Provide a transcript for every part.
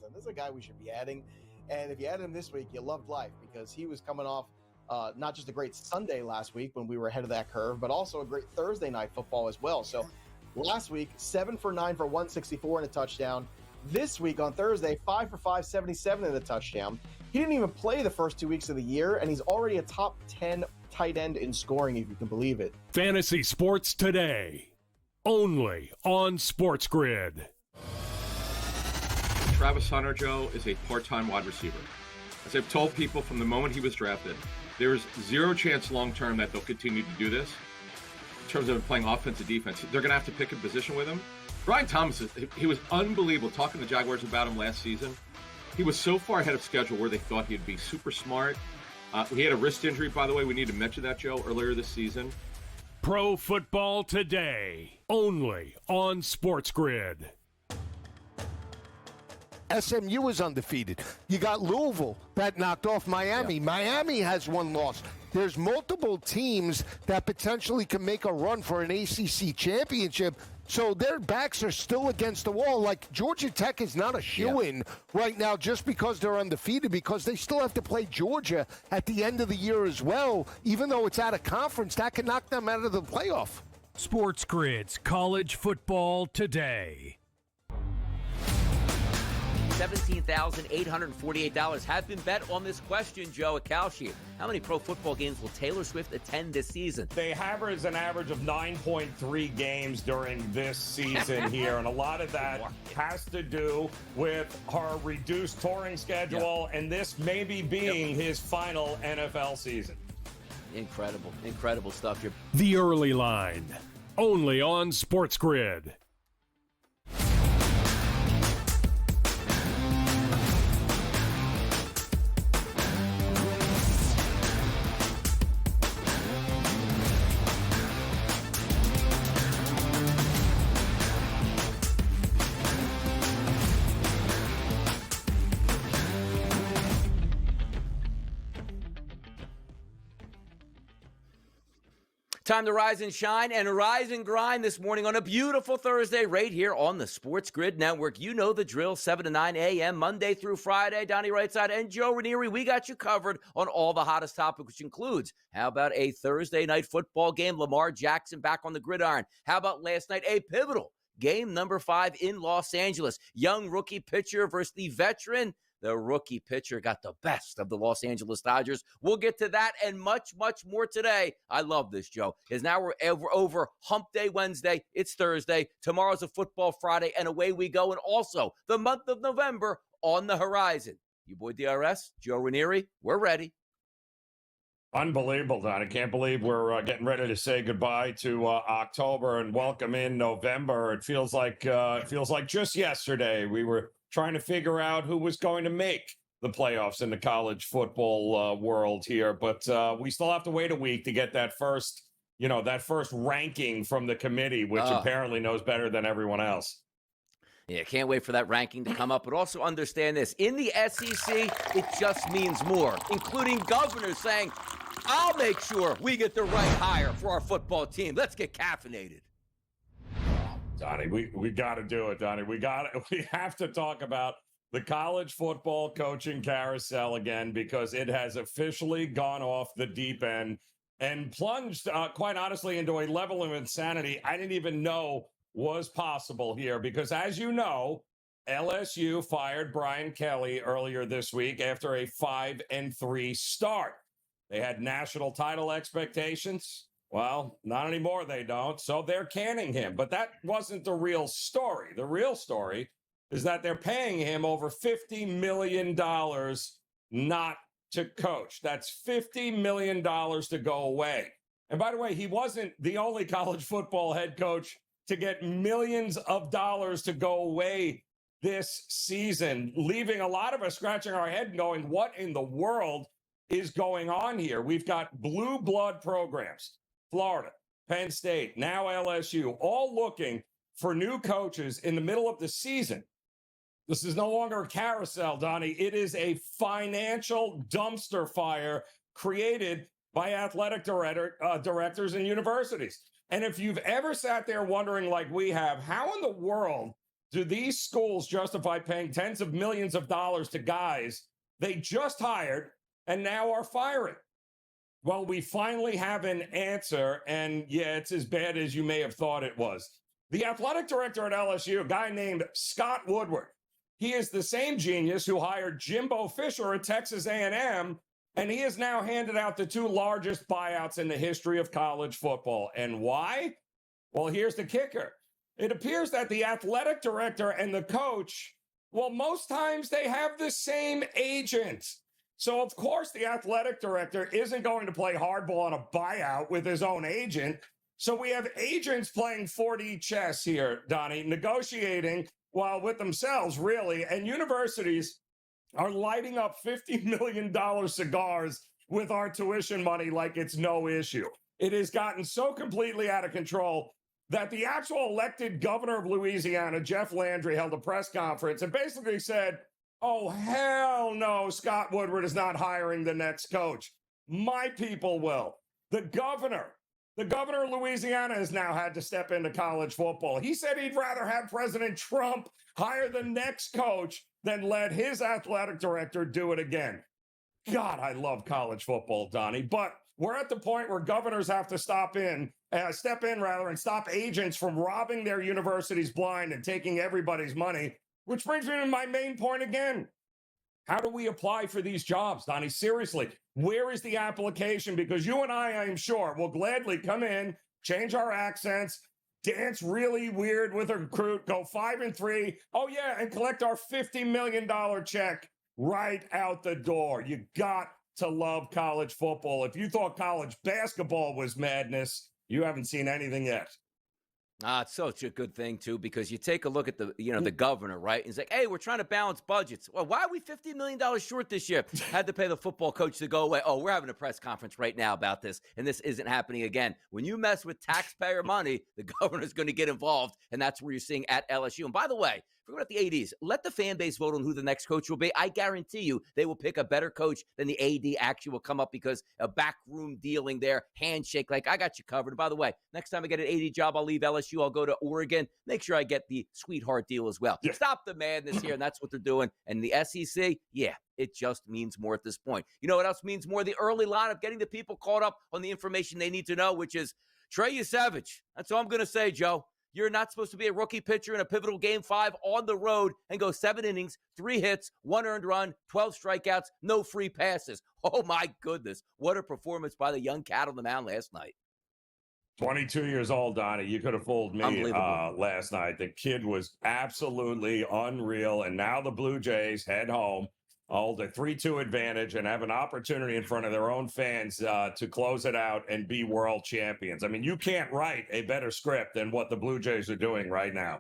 And this is a guy we should be adding. And if you add him this week, you loved life because he was coming off not just a great Sunday last week when we were ahead of that curve, but also a great Thursday night football as well. So last week, 7 for 9 for 164 and a touchdown. This week on Thursday, 5 for 5, 77 and a touchdown. He didn't even play the first 2 weeks of the year, and he's already a top 10 tight end in scoring, if you can believe it. Fantasy Sports Today, only on SportsGrid. Travis Hunter, Joe, is a part-time wide receiver. As I've told people from the moment he was drafted, there's zero chance long-term that they'll continue to do this in terms of playing offense and defense. They're going to have to pick a position with him. Brian Thomas, he was unbelievable. Talking to the Jaguars about him last season, he was so far ahead of schedule where they thought he'd be super smart. He had a wrist injury, by the way. We need to mention that, Joe, earlier this season. Pro Football Today, only on SportsGrid. SMU is undefeated. You got Louisville that knocked off Miami. Yeah. Miami has one loss. There's multiple teams that potentially can make a run for an ACC championship. So their backs are still against the wall. Like Georgia Tech is not a shoo-in right now just because they're undefeated, because they still have to play Georgia at the end of the year as well. Even though it's out of conference, that can knock them out of the playoff. SportsGrid's College Football Today. $17,848 have been bet on this question, Joe, at Kalshi. How many pro football games will Taylor Swift attend this season? They average an average of 9.3 games during this season here, and a lot of that has to do with her reduced touring schedule and this maybe being his final NFL season. Incredible stuff here. The Early Line, only on SportsGrid. Time to rise and shine and rise and grind this morning on a beautiful Thursday right here on the Sports Grid Network. You know the drill, 7 to 9 a.m., Monday through Friday. Donnie Rightside and Joe Ranieri, we got you covered on all the hottest topics, which includes, how about a Thursday night football game, Lamar Jackson back on the gridiron? How about last night, a pivotal game number 5 in Los Angeles? Young rookie pitcher versus the veteran. The rookie pitcher got the best of the Los Angeles Dodgers. We'll get to that and much, much more today. I love this, Joe, because now we're over Hump Day Wednesday. It's Thursday. Tomorrow's a Football Friday, and away we go. And also, the month of November on the horizon. You boy DRS, Joe Ranieri, we're ready. Unbelievable, Don. I can't believe we're getting ready to say goodbye to October and welcome in November. It feels like just yesterday we were trying to figure out who was going to make the playoffs in the college football world here. But we still have to wait a week to get that first ranking from the committee, which apparently knows better than everyone else. Yeah, can't wait for that ranking to come up. But also understand this. In the SEC, it just means more, including governors saying, I'll make sure we get the right hire for our football team. Let's get caffeinated. Donnie, we got to do it, Donnie. We have to talk about the college football coaching carousel again, because it has officially gone off the deep end and plunged, quite honestly, into a level of insanity I didn't even know was possible here. Because as you know, LSU fired Brian Kelly earlier this week after a 5-3 start. They had national title expectations. Well, not anymore, they don't. So they're canning him. But that wasn't the real story. The real story is that they're paying him over $50 million not to coach. That's $50 million to go away. And by the way, he wasn't the only college football head coach to get millions of dollars to go away this season, leaving a lot of us scratching our head and going, what in the world is going on here? We've got blue blood programs. Florida, Penn State, now LSU, all looking for new coaches in the middle of the season. This is no longer a carousel, Donnie. It is a financial dumpster fire created by athletic directors and universities. And if you've ever sat there wondering, like we have, how in the world do these schools justify paying tens of millions of dollars to guys they just hired and now are firing? Well, we finally have an answer, and yeah, it's as bad as you may have thought it was. The athletic director at LSU, a guy named Scott Woodward, he is the same genius who hired Jimbo Fisher at Texas A&M, and he has now handed out the 2 largest buyouts in the history of college football. And why? Well, here's the kicker. It appears that the athletic director and the coach, well, most times they have the same agent. So, of course, the athletic director isn't going to play hardball on a buyout with his own agent. So we have agents playing 4D chess here, Donnie, negotiating while with themselves, really. And universities are lighting up $50 million cigars with our tuition money like it's no issue. It has gotten so completely out of control that the actual elected governor of Louisiana, Jeff Landry, held a press conference and basically said, oh, hell no, Scott Woodward is not hiring the next coach. My people will. The governor of Louisiana has now had to step into college football. He said he'd rather have President Trump hire the next coach than let his athletic director do it again. God, I love college football, Donnie. But we're at the point where governors have to step in, and stop agents from robbing their universities blind and taking everybody's money. Which brings me to my main point again. How do we apply for these jobs, Donnie? Seriously, where is the application? Because you and I am sure, will gladly come in, change our accents, dance really weird with a recruit, go 5-3, oh yeah, and collect our $50 million check right out the door. You got to love college football. If you thought college basketball was madness, you haven't seen anything yet. It's such a good thing, too, because you take a look at the governor, right? He's like, hey, we're trying to balance budgets. Well, why are we $50 million short this year? Had to pay the football coach to go away. Oh, we're having a press conference right now about this, and this isn't happening again. When you mess with taxpayer money, the governor's going to get involved, and that's where you're seeing at LSU. And by the way, forget about the ADs. Let the fan base vote on who the next coach will be. I guarantee you they will pick a better coach than the AD actually will come up because a backroom dealing there, handshake, like, I got you covered. And by the way, next time I get an AD job, I'll leave LSU. I'll go to Oregon. Make sure I get the sweetheart deal as well. Yeah. Stop the madness here, and that's what they're doing. And the SEC, yeah, it just means more at this point. You know what else means more? The early lineup, getting the people caught up on the information they need to know, which is Trey Savage. That's all I'm going to say, Joe. You're not supposed to be a rookie pitcher in a pivotal Game 5 on the road and go 7 innings, 3 hits, 1 earned run, 12 strikeouts, no free passes. Oh, my goodness. What a performance by the young cat on the mound last night. 22 years old, Donnie. You could have fooled me last night. The kid was absolutely unreal. And now the Blue Jays head home, hold a 3-2 advantage, and have an opportunity in front of their own fans to close it out and be world champions. I mean, you can't write a better script than what the Blue Jays are doing right now.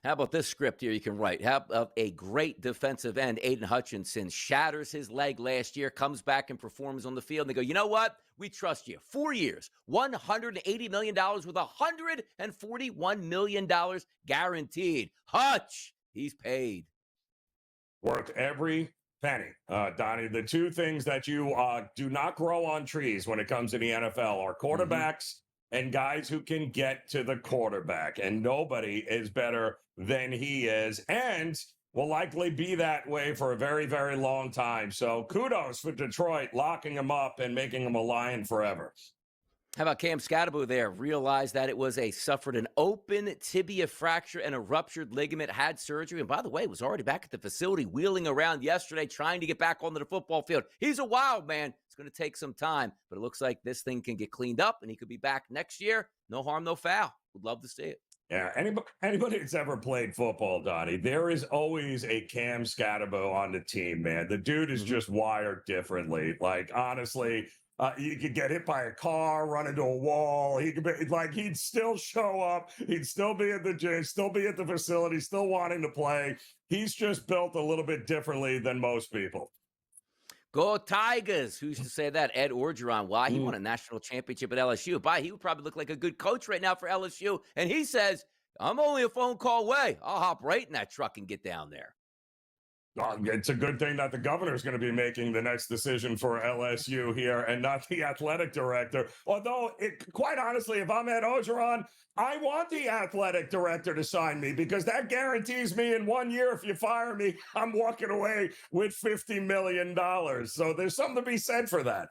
How about this script here you can write? How about a great defensive end, Aiden Hutchinson, shatters his leg last year, comes back and performs on the field, and they go, you know what? We trust you. 4 years, $180 million with $141 million guaranteed. Hutch, he's paid. Worth every penny. Donnie, the 2 things that you do not grow on trees when it comes to the NFL are quarterbacks and guys who can get to the quarterback. And nobody is better than he is, and will likely be that way for a very, very long time. So kudos for Detroit locking him up and making him a Lion forever. How about Cam Scatterbo there? Realized that it was suffered an open tibia fracture and a ruptured ligament, had surgery, and by the way, was already back at the facility, wheeling around yesterday, trying to get back onto the football field. He's a wild man. It's going to take some time, but it looks like this thing can get cleaned up, and he could be back next year. No harm, no foul. Would love to see it. Yeah, anybody that's ever played football, Donnie, there is always a Cam Scatterbo on the team, man. The dude is just wired differently. Like, honestly, you could get hit by a car, run into a wall. He could be like, he'd still show up. He'd still be at the gym, still be at the facility, still wanting to play. He's just built a little bit differently than most people. Go Tigers. Who used to say that? Ed Orgeron. Why? He won a national championship at LSU. He would probably look like a good coach right now for LSU. And he says, I'm only a phone call away. I'll hop right in that truck and get down there. It's a good thing that the governor is going to be making the next decision for LSU here and not the athletic director. Although, quite honestly, if I'm Ed Ogeron, I want the athletic director to sign me because that guarantees me in 1 year, if you fire me, I'm walking away with $50 million. So there's something to be said for that.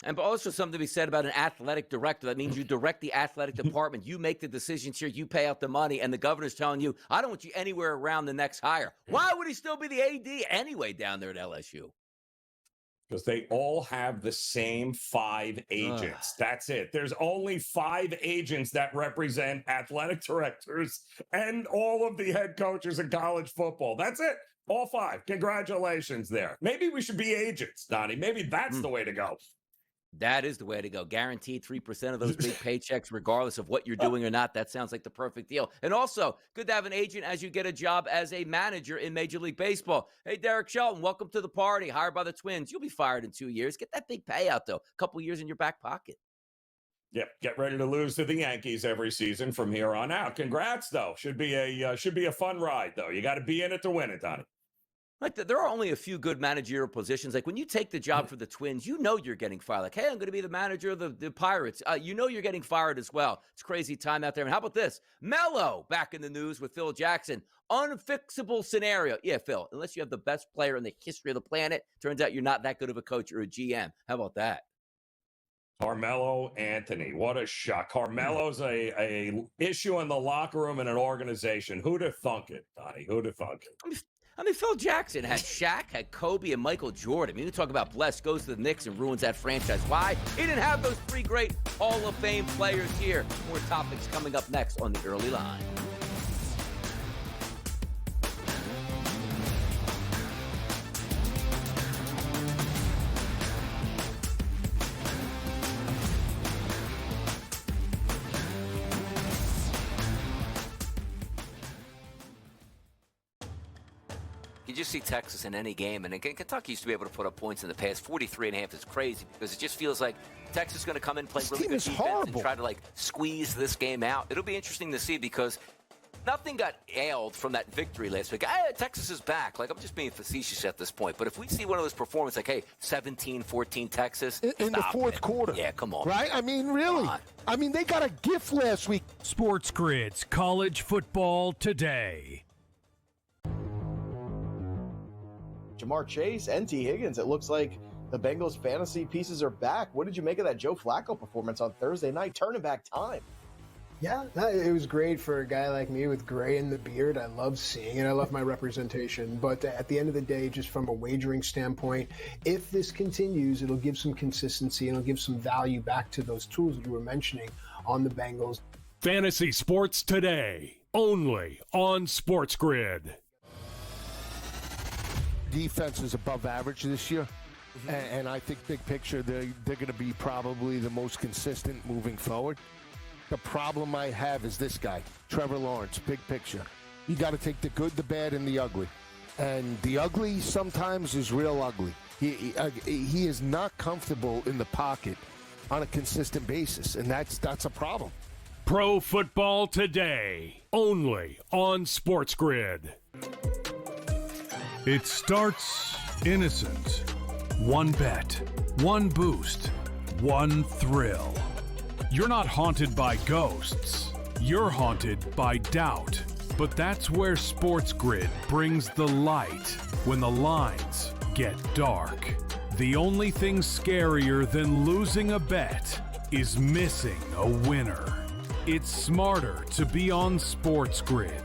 And also something to be said about an athletic director. That means you direct the athletic department. You make the decisions here. You pay out the money. And the governor's telling you, I don't want you anywhere around the next hire. Why would he still be the AD anyway down there at LSU? Because they all have the same 5 agents. That's it. There's only 5 agents that represent athletic directors and all of the head coaches in college football. That's it. All 5. Congratulations there. Maybe we should be agents, Donnie. Maybe that's the way to go. That is the way to go. Guaranteed 3% of those big paychecks, regardless of what you're doing or not. That sounds like the perfect deal. And also, good to have an agent as you get a job as a manager in Major League Baseball. Hey, Derek Shelton, welcome to the party. Hired by the Twins. You'll be fired in 2 years. Get that big payout, though. A couple years in your back pocket. Yep, get ready to lose to the Yankees every season from here on out. Congrats, though. Should be a fun ride, though. You got to be in it to win it, Donnie. Like there are only a few good managerial positions. Like when you take the job for the Twins, you know you're getting fired. Like, hey, I'm going to be the manager of the Pirates. You know you're getting fired as well. It's crazy time out there. And how about this? Melo back in the news with Phil Jackson. Unfixable scenario. Yeah, Phil, unless you have the best player in the history of the planet, turns out you're not that good of a coach or a GM. How about that? Carmelo Anthony, what a shock. Carmelo's a issue in the locker room and an organization. Who'd have thunk it, Donnie? Who'd have thunk it? I mean, Phil Jackson had Shaq, had Kobe, and Michael Jordan. I mean, you talk about blessed, goes to the Knicks and ruins that franchise. Why? He didn't have those 3 great Hall of Fame players here. More topics coming up next on the early line. You just see Texas in any game, and again, Kentucky used to be able to put up points in the past. 43.5 is crazy because it just feels like Texas is going to come in, play really good defense, and try to squeeze this game out. It'll be interesting to see because nothing got ailed from that victory last week. Texas is back. I'm just being facetious at this point, but if we see one of those performances, 17-14 Texas in the fourth quarter, yeah, come on, right? I mean, really? I mean, they got a gift last week. SportsGrid's College Football Today. Jamar Chase and T. Higgins. It looks like the Bengals fantasy pieces are back. What did you make of that Joe Flacco performance on Thursday night? Turning back time. Yeah, it was great for a guy like me with gray in the beard. I love seeing it. I love my representation. But at the end of the day, just from a wagering standpoint, if this continues, it'll give some consistency and it'll give some value back to those tools that you were mentioning on the Bengals. Fantasy Sports Today, only on SportsGrid. Defense is above average this year, and I think big picture they're going to be probably the most consistent moving forward. The problem I have is this guy, Trevor Lawrence, big picture. You got to take the good, the bad, and the ugly. And the ugly sometimes is real ugly. He is not comfortable in the pocket on a consistent basis, and that's a problem. Pro Football Today, only on SportsGrid. It starts innocent. One bet, one boost, one thrill. You're not haunted by ghosts. You're haunted by doubt. But that's where SportsGrid brings the light when the lines get dark. The only thing scarier than losing a bet is missing a winner. It's smarter to be on SportsGrid.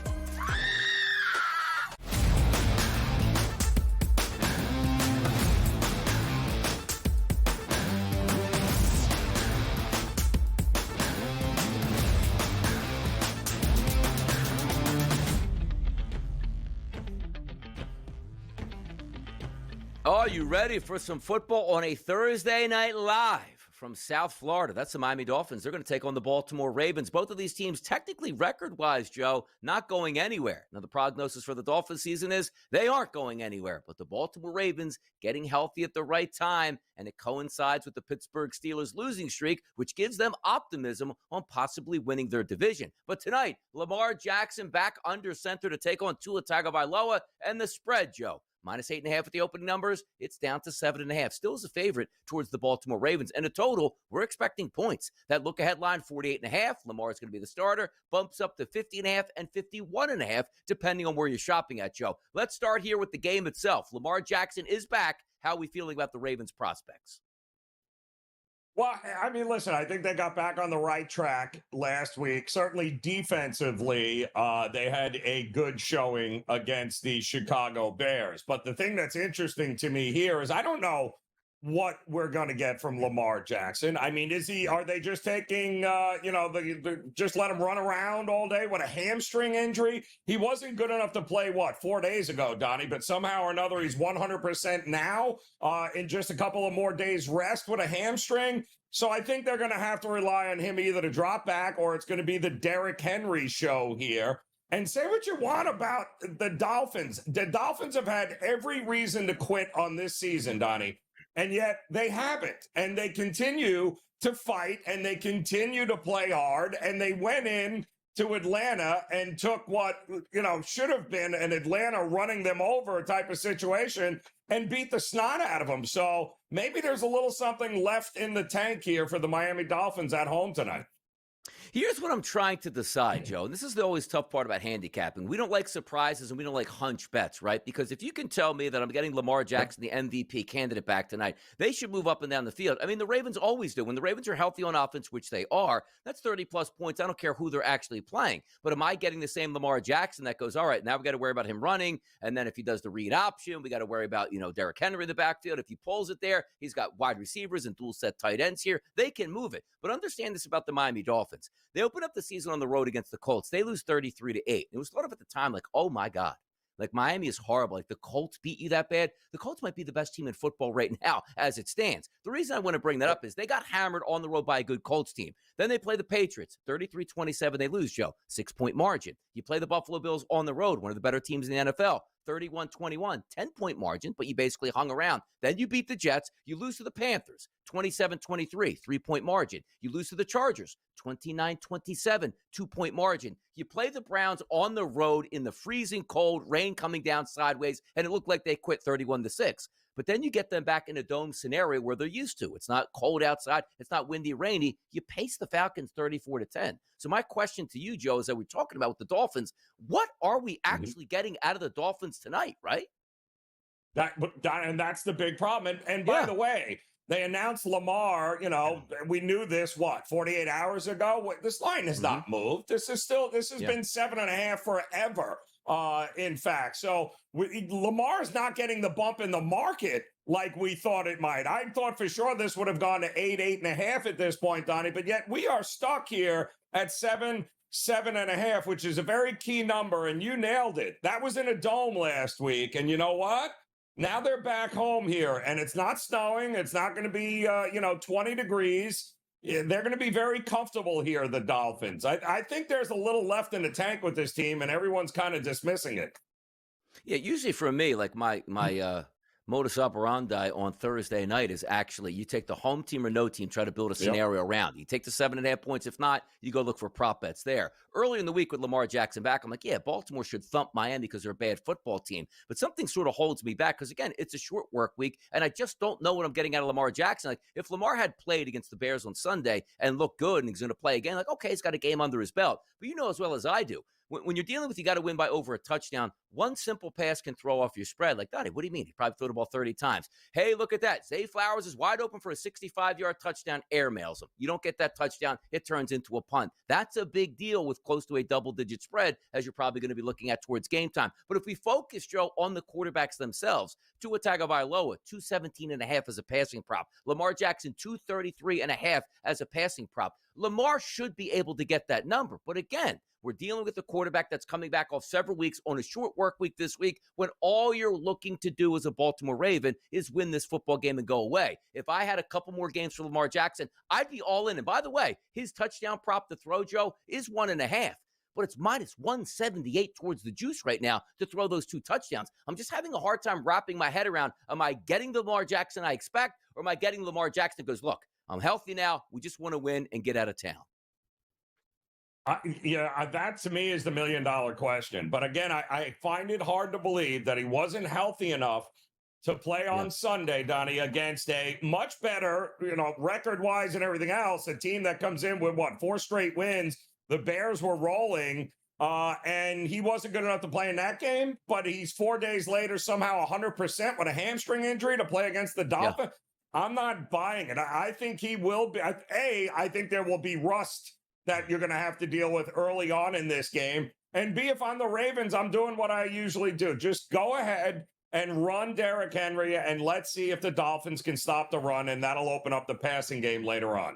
Are you ready for some football on a Thursday night live from South Florida? That's the Miami Dolphins. They're going to take on the Baltimore Ravens. Both of these teams, technically record-wise, Joe, not going anywhere. Now, the prognosis for the Dolphins season is they aren't going anywhere. But the Baltimore Ravens getting healthy at the right time, and it coincides with the Pittsburgh Steelers losing streak, which gives them optimism on possibly winning their division. But tonight, Lamar Jackson back under center to take on Tua Tagovailoa, and the spread, Joe. minus 8.5 at the opening numbers. It's down to 7.5. Still is a favorite towards the Baltimore Ravens. And a total, we're expecting points. That look-ahead line, 48.5. Lamar is going to be the starter. Bumps up to 50.5 and 51.5, depending on where you're shopping at, Joe. Let's start here with the game itself. Lamar Jackson is back. How are we feeling about the Ravens' prospects? Well, I mean, listen, I think they got back on the right track last week. Certainly defensively, they had a good showing against the Chicago Bears. But the thing that's interesting to me here is I don't know what we're going to get from Lamar Jackson. I mean, are they just taking, just let him run around all day with a hamstring injury? He wasn't good enough to play, 4 days ago, Donnie, but somehow or another, he's 100% now in just a couple of more days rest with a hamstring. So I think they're going to have to rely on him either to drop back or it's going to be the Derrick Henry show here. And say what you want about the Dolphins. The Dolphins have had every reason to quit on this season, Donnie. And yet they haven't. And they continue to fight and they continue to play hard. And they went in to Atlanta and took what, should have been an Atlanta running them over type of situation and beat the snot out of them. So maybe there's a little something left in the tank here for the Miami Dolphins at home tonight. Here's what I'm trying to decide, Joe. And this is the always tough part about handicapping. We don't like surprises and we don't like hunch bets, right? Because if you can tell me that I'm getting Lamar Jackson, the MVP candidate, back tonight, they should move up and down the field. I mean, the Ravens always do. When the Ravens are healthy on offense, which they are, that's 30-plus points. I don't care who they're actually playing. But am I getting the same Lamar Jackson that goes, all right, now we got to worry about him running. And then if he does the read option, we got to worry about, Derrick Henry in the backfield. If he pulls it there, he's got wide receivers and dual set tight ends here. They can move it. But understand this about the Miami Dolphins. They open up the season on the road against the Colts. They lose 33-8. It was thought of at the time like, oh my God, like Miami is horrible. Like the Colts beat you that bad. The Colts might be the best team in football right now as it stands. The reason I want to bring that up is they got hammered on the road by a good Colts team. Then they play the Patriots, 33-27. They lose, Joe, 6-point margin. You play the Buffalo Bills on the road, one of the better teams in the NFL. 31-21, 10-point margin, but you basically hung around. Then you beat the Jets. You lose to the Panthers, 27-23, 3-point margin. You lose to the Chargers, 29-27, 2-point margin. You play the Browns on the road in the freezing cold, rain coming down sideways, and it looked like they quit 31-6. But then you get them back in a dome scenario where they're used to. It's not cold outside. It's not windy, rainy. You pace the Falcons 34-10. So my question to you, Joe, is that we're talking about with the Dolphins, what are we actually getting out of the Dolphins tonight, right? And that's the big problem. And by the way, they announced Lamar, we knew this, 48 hours ago? This line has not moved. This has been 7.5 forever. In fact, so Lamar's not getting the bump in the market like we thought it might. I thought for sure this would have gone to 8.5 at this point, Donnie, but yet we are stuck here at 7.5, which is a very key number, and you nailed it. That was in a dome last week, and you know what? Now they're back home here, and it's not snowing. It's not going to be, 20 degrees. Yeah, they're going to be very comfortable here, the Dolphins. I think there's a little left in the tank with this team, and everyone's kind of dismissing it. Yeah, usually for me, like my modus operandi on Thursday night is actually you take the home team or no team, try to build a scenario around. You take the 7.5 points. If not, you go look for prop bets there. Early in the week with Lamar Jackson back, I'm like, yeah, Baltimore should thump Miami because they're a bad football team. But something sort of holds me back because, again, it's a short work week, and I just don't know what I'm getting out of Lamar Jackson. Like, if Lamar had played against the Bears on Sunday and looked good and he's going to play again, like, okay, he's got a game under his belt. But you know as well as I do, when you're dealing with you got to win by over a touchdown, one simple pass can throw off your spread. Like, Donnie, what do you mean? He probably threw the ball 30 times. Hey, look at that. Zay Flowers is wide open for a 65-yard touchdown, airmails him. You don't get that touchdown, it turns into a punt. That's a big deal with close to a double-digit spread, as you're probably going to be looking at towards game time. But if we focus, Joe, on the quarterbacks themselves, Tua Tagovailoa, 217.5 as a passing prop. Lamar Jackson, 233.5 as a passing prop. Lamar should be able to get that number. But again, we're dealing with a quarterback that's coming back off several weeks on a short work week this week when all you're looking to do as a Baltimore Raven is win this football game and go away. If I had a couple more games for Lamar Jackson, I'd be all in. And by the way, his touchdown prop to throw, Joe, is 1.5. But it's minus 178 towards the juice right now to throw those two touchdowns. I'm just having a hard time wrapping my head around, am I getting the Lamar Jackson I expect, or am I getting Lamar Jackson because, look, I'm healthy now. We just want to win and get out of town. That to me is the $1 million question. But again, I find it hard to believe that he wasn't healthy enough to play on Sunday, Donnie, against a much better, record-wise and everything else, a team that comes in with, 4 straight wins. The Bears were rolling, and he wasn't good enough to play in that game, but he's 4 days later somehow 100% with a hamstring injury to play against the Dolphins. Yeah. I'm not buying it. I think he will be. I think there will be rust that you're going to have to deal with early on in this game. And B, if I'm the Ravens, I'm doing what I usually do. Just go ahead and run Derrick Henry, and let's see if the Dolphins can stop the run, and that'll open up the passing game later on.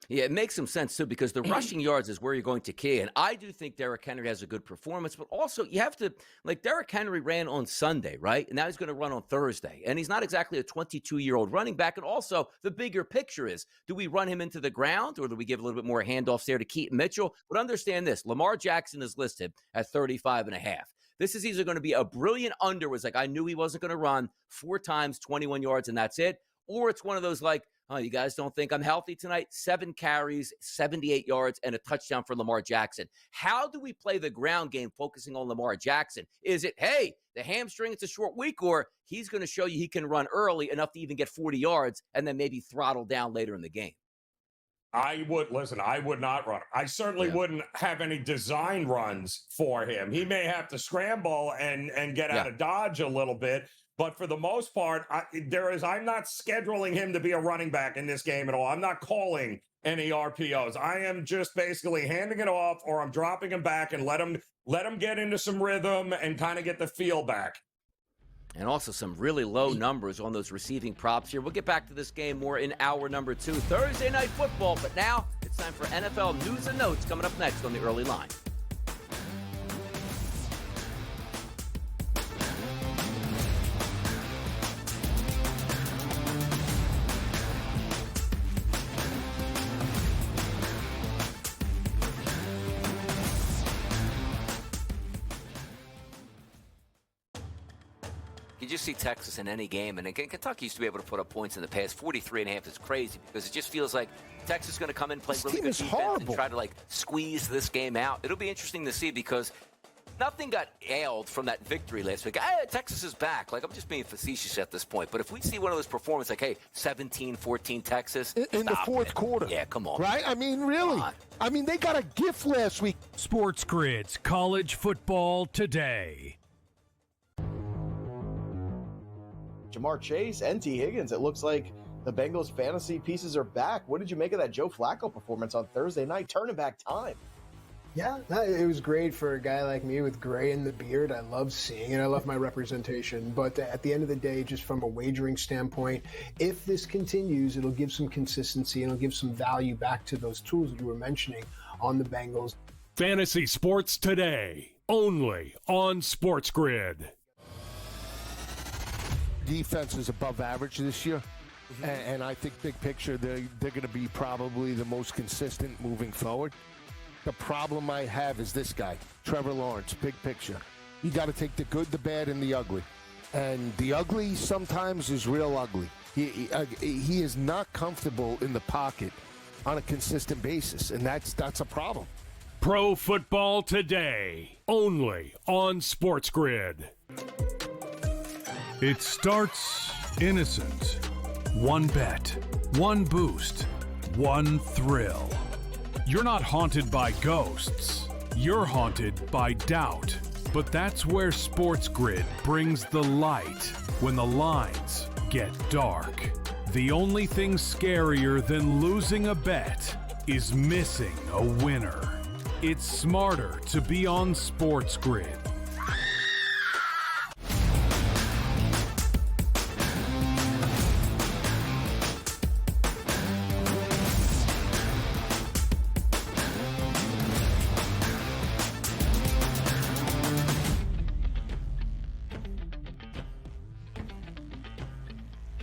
Yeah, it makes some sense, too, because the rushing yards is where you're going to key. And I do think Derrick Henry has a good performance, but also you have to, Derrick Henry ran on Sunday, right? And now he's going to run on Thursday. And he's not exactly a 22-year-old running back. And also, the bigger picture is, do we run him into the ground, or do we give a little bit more handoffs there to Keaton Mitchell? But understand this, Lamar Jackson is listed at 35.5. This is either going to be a brilliant under, was I knew he wasn't going to run 4 times, 21 yards, and that's it. Or it's one of those oh, you guys don't think I'm healthy tonight? 7 carries, 78 yards, and a touchdown for Lamar Jackson. How do we play the ground game focusing on Lamar Jackson? Is it, hey, the hamstring, it's a short week, or he's going to show you he can run early enough to even get 40 yards and then maybe throttle down later in the game? I would not run him. I certainly wouldn't have any design runs for him. He may have to scramble and get out of dodge a little bit. But for the most part, I'm not scheduling him to be a running back in this game at all. I'm not calling any RPOs. I am just basically handing it off, or I'm dropping him back and let him get into some rhythm and kind of get the feel back. And also some really low numbers on those receiving props here. We'll get back to this game more in hour number 2, Thursday Night Football. But now it's time for NFL News and Notes coming up next on the Early Line. You just see Texas in any game, and again, Kentucky used to be able to put up points in the past. 43.5 is crazy because it just feels like Texas is going to come in, play really good defense, and try to squeeze this game out. It'll be interesting to see because nothing got ailed from that victory last week. Texas is back. I'm just being facetious at this point, but if we see one of those performances, 17-14 Texas in the fourth quarter, come on, right? I mean, really, they got a gift last week. SportsGrid's College Football Today. Jamar Chase and T. Higgins. It looks like the Bengals fantasy pieces are back. What did you make of that Joe Flacco performance on Thursday night? Turning back time. Yeah, it was great for a guy like me with gray in the beard. I love seeing it. I love my representation. But at the end of the day, just from a wagering standpoint, if this continues, it'll give some consistency and it'll give some value back to those tools that you were mentioning on the Bengals. Fantasy Sports Today, only on SportsGrid. Defense is above average this year, and I think big picture they're going to be probably the most consistent moving forward. The problem I have is this guy, Trevor Lawrence, big picture. You got to take the good, the bad, and the ugly. And the ugly sometimes is real ugly. He is not comfortable in the pocket on a consistent basis, and that's a problem. Pro Football Today, only on SportsGrid. It starts innocent. One bet, one boost, one thrill. You're not haunted by ghosts. You're haunted by doubt. But that's where SportsGrid brings the light when the lines get dark. The only thing scarier than losing a bet is missing a winner. It's smarter to be on SportsGrid.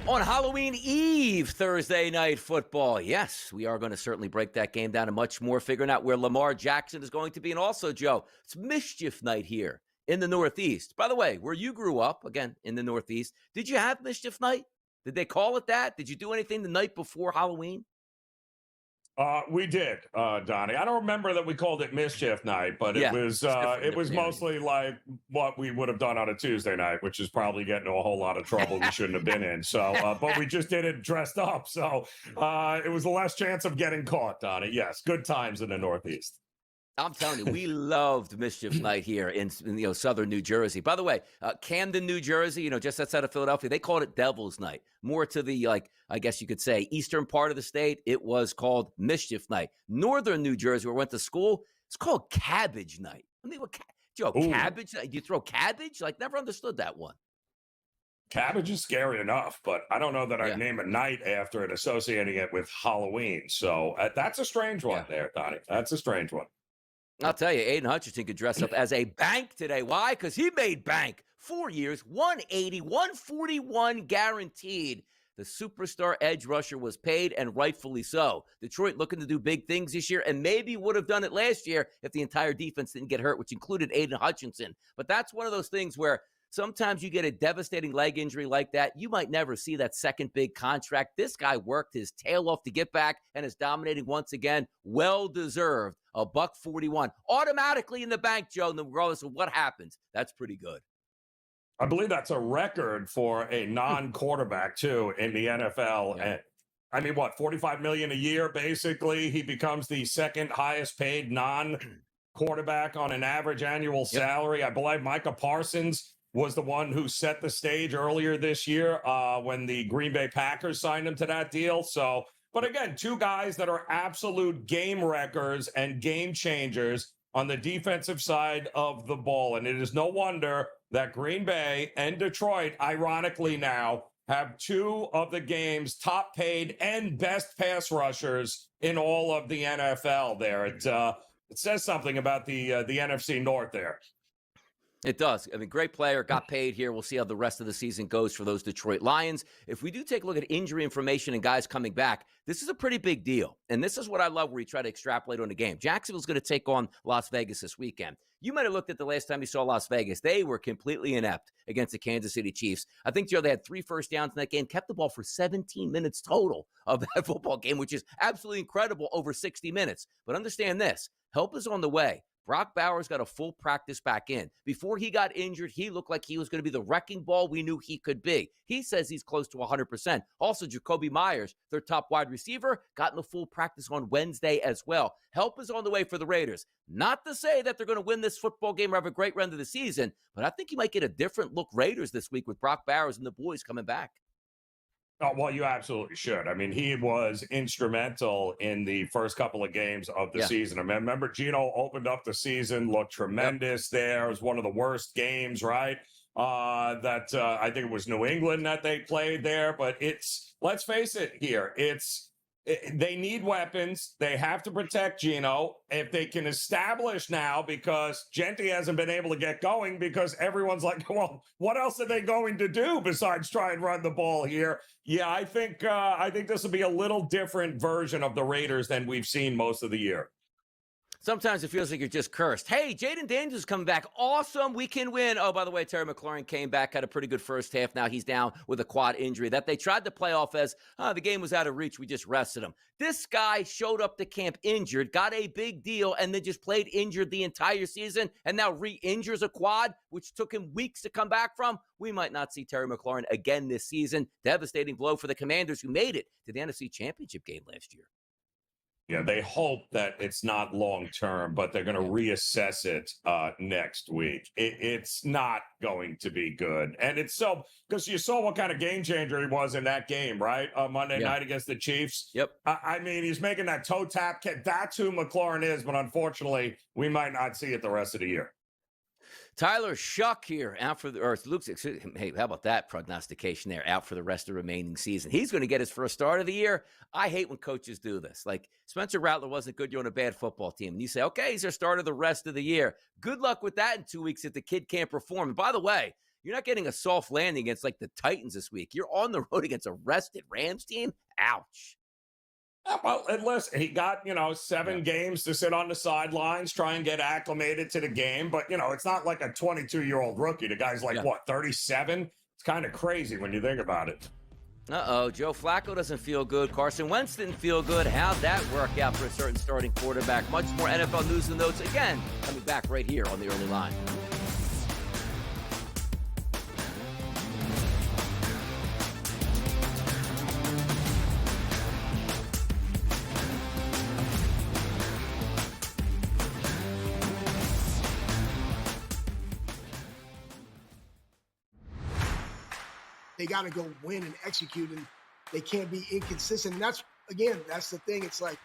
On Halloween Eve, Thursday Night Football. Yes, we are going to certainly break that game down and much more, figuring out where Lamar Jackson is going to be. And also, Joe, it's Mischief Night here in the Northeast. By the way, where you grew up, again, in the Northeast, did you have Mischief Night? Did they call it that? Did you do anything the night before Halloween? We did, Donnie. I don't remember that we called it mischief night, but Yeah, it was different mostly like what we would have done on a Tuesday night, which is probably getting into a whole lot of trouble we shouldn't have been in. So, but we just did it dressed up, so it was a less chance of getting caught, Donnie. Yes, good times in the Northeast. I'm telling you, we loved Mischief Night here in southern New Jersey. By the way, Camden, New Jersey, just outside of Philadelphia, they called it Devil's Night. More to the, I guess you could say, eastern part of the state, it was called Mischief Night. Northern New Jersey, where I went to school, it's called Cabbage Night. I mean, Joe, cabbage? You throw cabbage? Never understood that one. Cabbage is scary enough, but I don't know that I'd name a night after it, associating it with Halloween. So that's a strange one there, Donnie. That's a strange one. I'll tell you, Aiden Hutchinson could dress up as a bank today. Why? Because he made bank. 4 years, 180, 141 guaranteed. The superstar edge rusher was paid, and rightfully so. Detroit looking to do big things this year, and maybe would have done it last year if the entire defense didn't get hurt, which included Aiden Hutchinson. But that's one of those things where sometimes you get a devastating leg injury like that. You might never see that second big contract. This guy worked his tail off to get back and is dominating once again. Well-deserved. $141 automatically in the bank, Joe, regardless of what happens. That's pretty good. I believe that's a record for a non-quarterback, too, in the NFL. Yeah. And I mean, what, $45 million a year, basically? He becomes the second highest paid non-quarterback on an average annual salary. I believe Micah Parsons was the one who set the stage earlier this year when the Green Bay Packers signed him to that deal. So, but again, two guys that are absolute game wreckers and game changers on the defensive side of the ball. And it is no wonder that Green Bay and Detroit, ironically now, have two of the game's top paid and best pass rushers in all of the NFL there. It says something about the NFC North there. It does. I mean, great player, got paid here. We'll see how the rest of the season goes for those Detroit Lions. If we do take a look at injury information and guys coming back, this is a pretty big deal. And this is what I love where you try to extrapolate on the game. Jacksonville's going to take on Las Vegas this weekend. You might have looked at the last time you saw Las Vegas. They were completely inept against the Kansas City Chiefs. I think, Joe, they had 3 first downs in that game, kept the ball for 17 minutes total of that football game, which is absolutely incredible over 60 minutes. But understand this, help is on the way. Brock Bowers got a full practice back in. Before he got injured, he looked like he was going to be the wrecking ball we knew he could be. He says he's close to 100%. Also, Jacoby Myers, their top wide receiver, got in the full practice on Wednesday as well. Help is on the way for the Raiders. Not to say that they're going to win this football game or have a great run of the season, but I think you might get a different look Raiders this week with Brock Bowers and the boys coming back. Oh, well, you absolutely should. I mean, he was instrumental in the first couple of games of the season. I remember Gino opened up the season, looked tremendous there. It was one of the worst games, right? I think it was New England that they played there. But let's face it here, they need weapons. They have to protect Gino. If they can establish now, because Genti hasn't been able to get going because everyone's like, well, what else are they going to do besides try and run the ball here? Yeah, I think this will be a little different version of the Raiders than we've seen most of the year. Sometimes it feels like you're just cursed. Hey, Jaden Daniels is coming back. Awesome. We can win. Oh, by the way, Terry McLaurin came back, had a pretty good first half. Now he's down with a quad injury that they tried to play off as the game was out of reach. We just rested him. This guy showed up to camp injured, got a big deal, and then just played injured the entire season and now re-injures a quad, which took him weeks to come back from. We might not see Terry McLaurin again this season. Devastating blow for the Commanders who made it to the NFC Championship game last year. Yeah, they hope that it's not long-term, but they're going to reassess it next week. It's not going to be good. And it's so, because you saw what kind of game changer he was in that game, right? Monday night against the Chiefs. Yep. I mean, he's making that toe tap. That's who McLaurin is, but unfortunately, we might not see it the rest of the year. Tyler Shuck here out for the Earth. Luke's, hey, how about that prognostication there? Out for the rest of the remaining season. He's going to get his first start of the year. I hate when coaches do this. Like Spencer Rattler wasn't good. You're on a bad football team. And you say, okay, he's their starter the rest of the year. Good luck with that in 2 weeks if the kid can't perform. And by the way, you're not getting a soft landing against like the Titans this week. You're on the road against a rested Rams team. Ouch. Well, and listen, he got, 7 games to sit on the sidelines, try and get acclimated to the game. But, it's not like a 22-year-old rookie. The guy's like, 37? It's kind of crazy when you think about it. Joe Flacco doesn't feel good. Carson Wentz didn't feel good. How'd that work out for a certain starting quarterback? Much more NFL news and notes again coming back right here on the Early Line. They got to go win and execute, and they can't be inconsistent. And that's the thing. It's like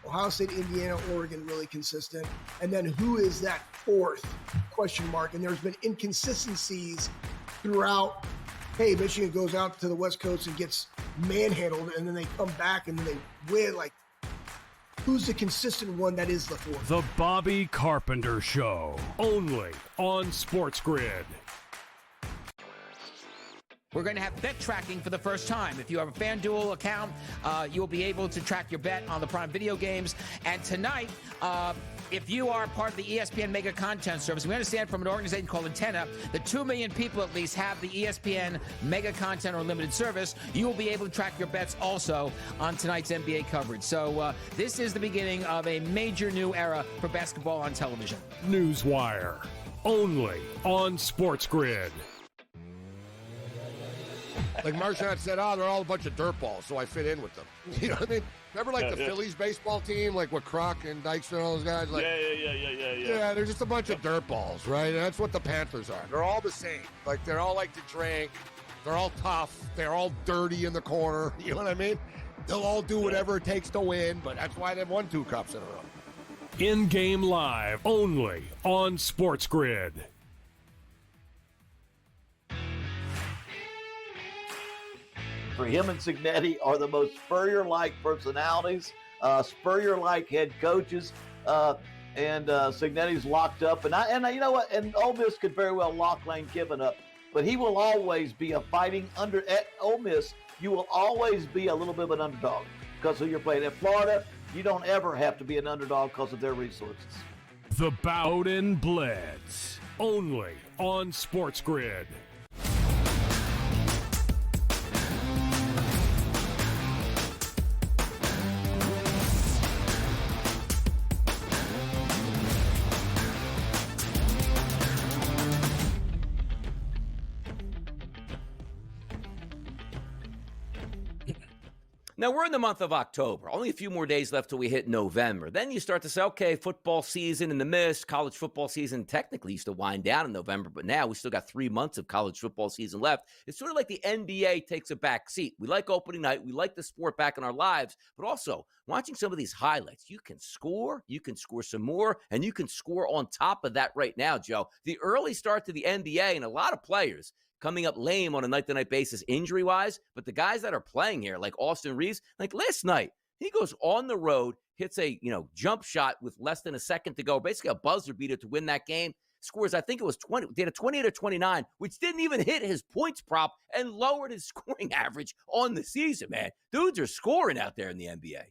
Ohio State, Indiana, Oregon, really consistent. And then who is that fourth question mark? And there's been inconsistencies throughout. Hey, Michigan goes out to the West Coast and gets manhandled, and then they come back and then they win. Like, who's the consistent one that is the fourth? The Bobby Carpenter Show, only on SportsGrid. We're going to have bet tracking for the first time. If you have a FanDuel account, you'll be able to track your bet on the Prime Video games. And tonight, if you are part of the ESPN Mega Content Service, we understand from an organization called Antenna that 2 million people at least have the ESPN Mega Content or Limited service. You will be able to track your bets also on tonight's NBA coverage. So this is the beginning of a major new era for basketball on television. Newswire, only on SportsGrid. Like Marchand said, they're all a bunch of dirtballs, so I fit in with them. You know what I mean? Remember, like, the Phillies baseball team, like, with Kroc and Dykstra and all those guys? Like, yeah, they're just a bunch of dirtballs, right? And that's what the Panthers are. They're all the same. Like, they're all like to drink. They're all tough. They're all dirty in the corner. You know what I mean? They'll all do whatever it takes to win, but that's why they've won 2 cups in a row. In-game live, only on SportsGrid. For him and Cignetti are the most Spurrier-like personalities, Spurrier-like head coaches, and Cignetti's locked up. And you know what? And Ole Miss could very well lock Lane Kiffin up, but he will always be a fighting under. At Ole Miss, you will always be a little bit of an underdog because of who you're playing. At Florida, you don't ever have to be an underdog because of their resources. The Bowden Blitz, only on SportsGrid. Now, we're in the month of October. Only a few more days left till we hit November. Then you start to say, okay, football season in the mist. College football season technically used to wind down in November, but now we still got 3 months of college football season left. It's sort of like the NBA takes a back seat. We like opening night. We like the sport back in our lives, but also watching some of these highlights. You can score some more, and you can score on top of that right now, Joe. The early start to the NBA and a lot of players coming up lame on a night-to-night basis injury-wise, but the guys that are playing here, like Austin Reeves, like last night, he goes on the road, hits a jump shot with less than a second to go, basically a buzzer beater to win that game, scores, I think it was 20, did a 28 or 29, which didn't even hit his points prop and lowered his scoring average on the season, man. Dudes are scoring out there in the NBA.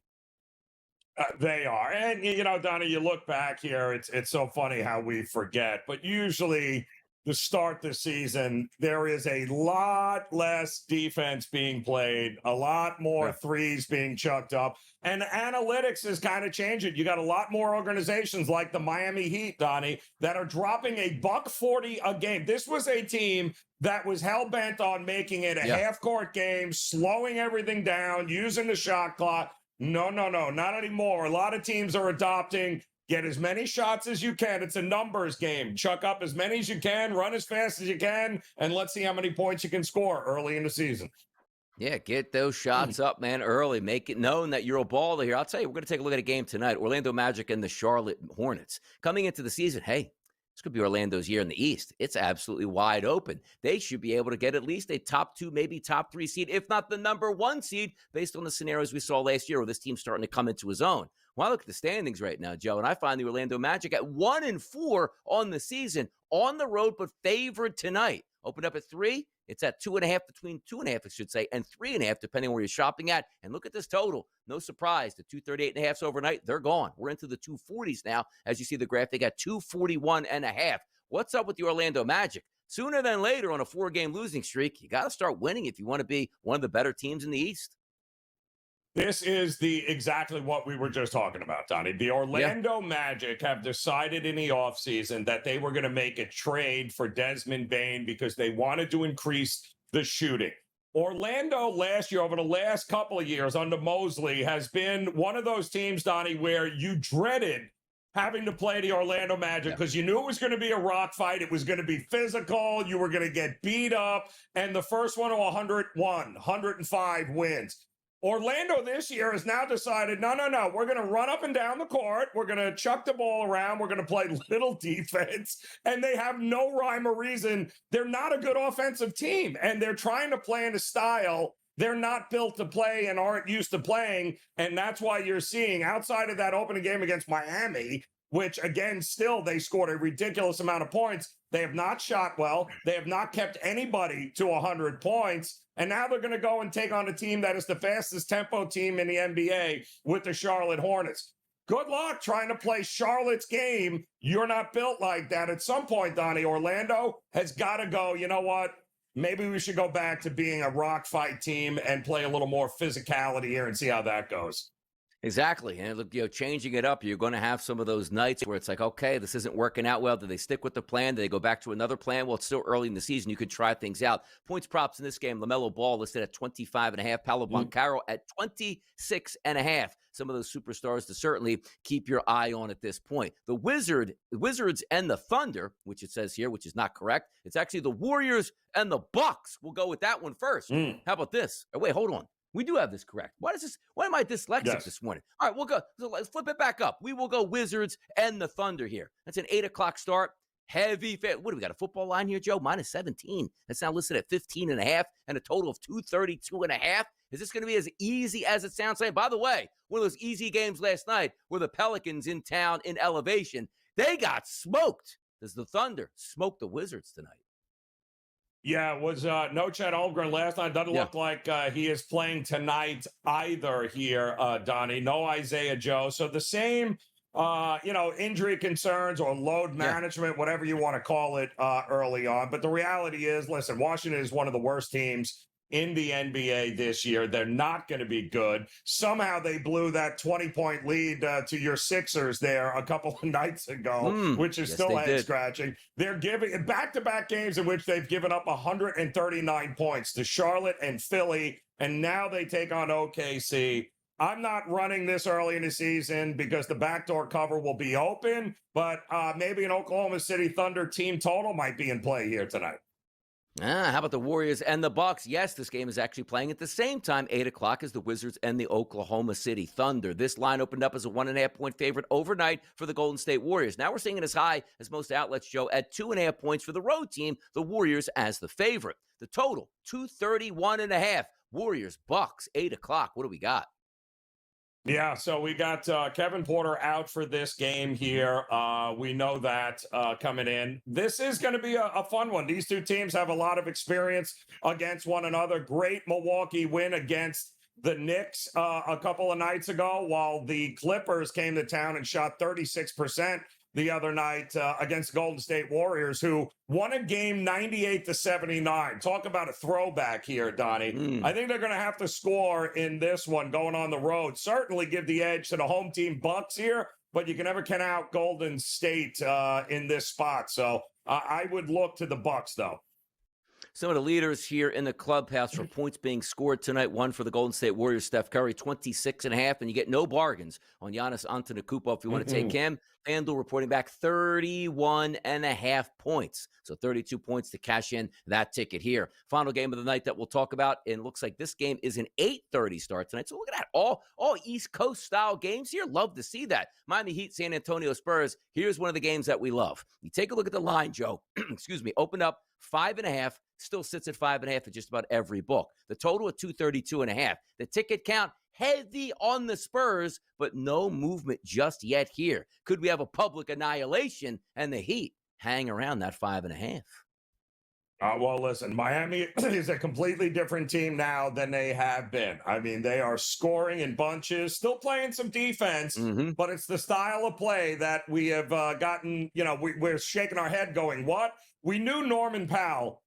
They are. And, Donnie, you look back here, it's so funny how we forget, but usually to start the season, there is a lot less defense being played, a lot more threes being chucked up, and analytics is kind of changing. You got a lot more organizations like the Miami Heat, Donnie, that are dropping $140 a game. This was a team that was hell-bent on making it a half-court game, slowing everything down, using the shot clock. No, not anymore. A lot of teams are adopting get as many shots as you can. It's a numbers game. Chuck up as many as you can, run as fast as you can, and let's see how many points you can score early in the season. Yeah, get those shots up, man, early. Make it known that you're a baller here. I'll tell you, we're going to take a look at a game tonight. Orlando Magic and the Charlotte Hornets. Coming into the season, hey, this could be Orlando's year in the East. It's absolutely wide open. They should be able to get at least a top 2, maybe top 3 seed, if not the number 1 seed, based on the scenarios we saw last year where this team's starting to come into his own. Well, I look at the standings right now, Joe, and I find the Orlando Magic at 1-4 on the season, on the road, but favored tonight. Opened up at 3. It's at 2.5, between 2.5, I should say, and 3.5, depending on where you're shopping at. And look at this total. No surprise. The 238.5s overnight, they're gone. We're into the 240s now. As you see the graph, they got 241.5. What's up with the Orlando Magic? sooner than later on a 4-game losing streak, you got to start winning if you want to be one of the better teams in the East. This is exactly what we were just talking about, Donnie. The Orlando Magic have decided in the offseason that they were going to make a trade for Desmond Bane because they wanted to increase the shooting. Orlando last year, over the last couple of years under Mosley, has been one of those teams, Donnie, where you dreaded having to play the Orlando Magic because you knew it was going to be a rock fight. It was going to be physical. You were going to get beat up. And the first one to 105 wins. Orlando this year has now decided, no. We're going to run up and down the court. We're going to chuck the ball around. We're going to play little defense. And they have no rhyme or reason. They're not a good offensive team. And they're trying to play in a style they're not built to play and aren't used to playing. And that's why you're seeing, outside of that opening game against Miami, which, again, still they scored a ridiculous amount of points. They have not shot well. They have not kept anybody to 100 points. And now they're going to go and take on a team that is the fastest tempo team in the NBA with the Charlotte Hornets. Good luck trying to play Charlotte's game. You're not built like that. At some point, Donnie, Orlando has got to go, you know what? Maybe we should go back to being a rock fight team and play a little more physicality here and see how that goes. Exactly. And look, changing it up, you're going to have some of those nights where it's like, okay, this isn't working out well. Do they stick with the plan? Do they go back to another plan? Well, it's still early in the season. You could try things out. Points props in this game, LaMelo Ball listed at 25.5, Paolo Banchero at 26.5. Some of those superstars to certainly keep your eye on at this point. The Wizards and the Thunder, which it says here, which is not correct. It's actually the Warriors and the Bucks. We'll go with that one first. How about this? Oh, wait, hold on. We do have this correct. Why am I dyslexic this morning? All right, we'll go. So let's flip it back up. We will go Wizards and the Thunder here. That's an 8 o'clock start. Heavy. What do we got? A football line here, Joe? Minus 17. That's now listed at 15.5 and a total of 232.5. Is this going to be as easy as it sounds? By the way, one of those easy games last night were the Pelicans in town in elevation. They got smoked. Does the Thunder smoke the Wizards tonight? Yeah, it was no Chet Holmgren last night. Doesn't look like he is playing tonight either here, Donnie. No Isaiah Joe. So the same, injury concerns or load management, whatever you want to call it, early on. But the reality is, listen, Washington is one of the worst teams in the NBA this year. They're not going to be good. Somehow they blew that 20-point lead to your Sixers there a couple of nights ago, which is still head-scratching. They're giving back-to-back games in which they've given up 139 points to Charlotte and Philly, and now they take on OKC. I'm not running this early in the season because the backdoor cover will be open, but maybe an Oklahoma City Thunder team total might be in play here tonight. How about the Warriors and the Bucks? Yes, this game is actually playing at the same time, 8 o'clock, as the Wizards and the Oklahoma City Thunder. This line opened up as a 1.5-point favorite overnight for the Golden State Warriors. Now we're seeing it as high as most outlets, Joe, at 2.5 points for the road team, the Warriors as the favorite. The total, 231.5. Warriors, Bucks, 8 o'clock. What do we got? Yeah, so we got Kevin Porter out for this game here. We know that coming in. This is going to be a fun one. These two teams have a lot of experience against one another. Great Milwaukee win against the Knicks a couple of nights ago, while the Clippers came to town and shot 36% the other night against Golden State Warriors, who won a game 98-79. Talk about a throwback here, Donnie. I think they're going to have to score in this one going on the road. Certainly give the edge to the home team Bucks here, but you can never count out Golden State in this spot. So I would look to the Bucks, though. Some of the leaders here in the clubhouse for points being scored tonight. One for the Golden State Warriors, Steph Curry, 26.5, and you get no bargains on Giannis Antetokounmpo if you want to take him. FanDuel reporting back 31.5 points. So 32 points to cash in that ticket here. Final game of the night that we'll talk about, and it looks like this game is an 8:30 start tonight. So look at that. All East Coast style games here. Love to see that. Miami Heat, San Antonio Spurs. Here's one of the games that we love. You take a look at the line, Joe. Excuse me. Opened up 5.5. Still sits at 5.5 at just about every book. The total at 232.5. The ticket count heavy on the Spurs, but no movement just yet here. Could we have a public annihilation and the Heat hang around that 5.5? Well, listen, Miami is a completely different team now than they have been. I mean, they are scoring in bunches, still playing some defense, but it's the style of play that we have gotten, we're shaking our head going, what? we knew Norman Powell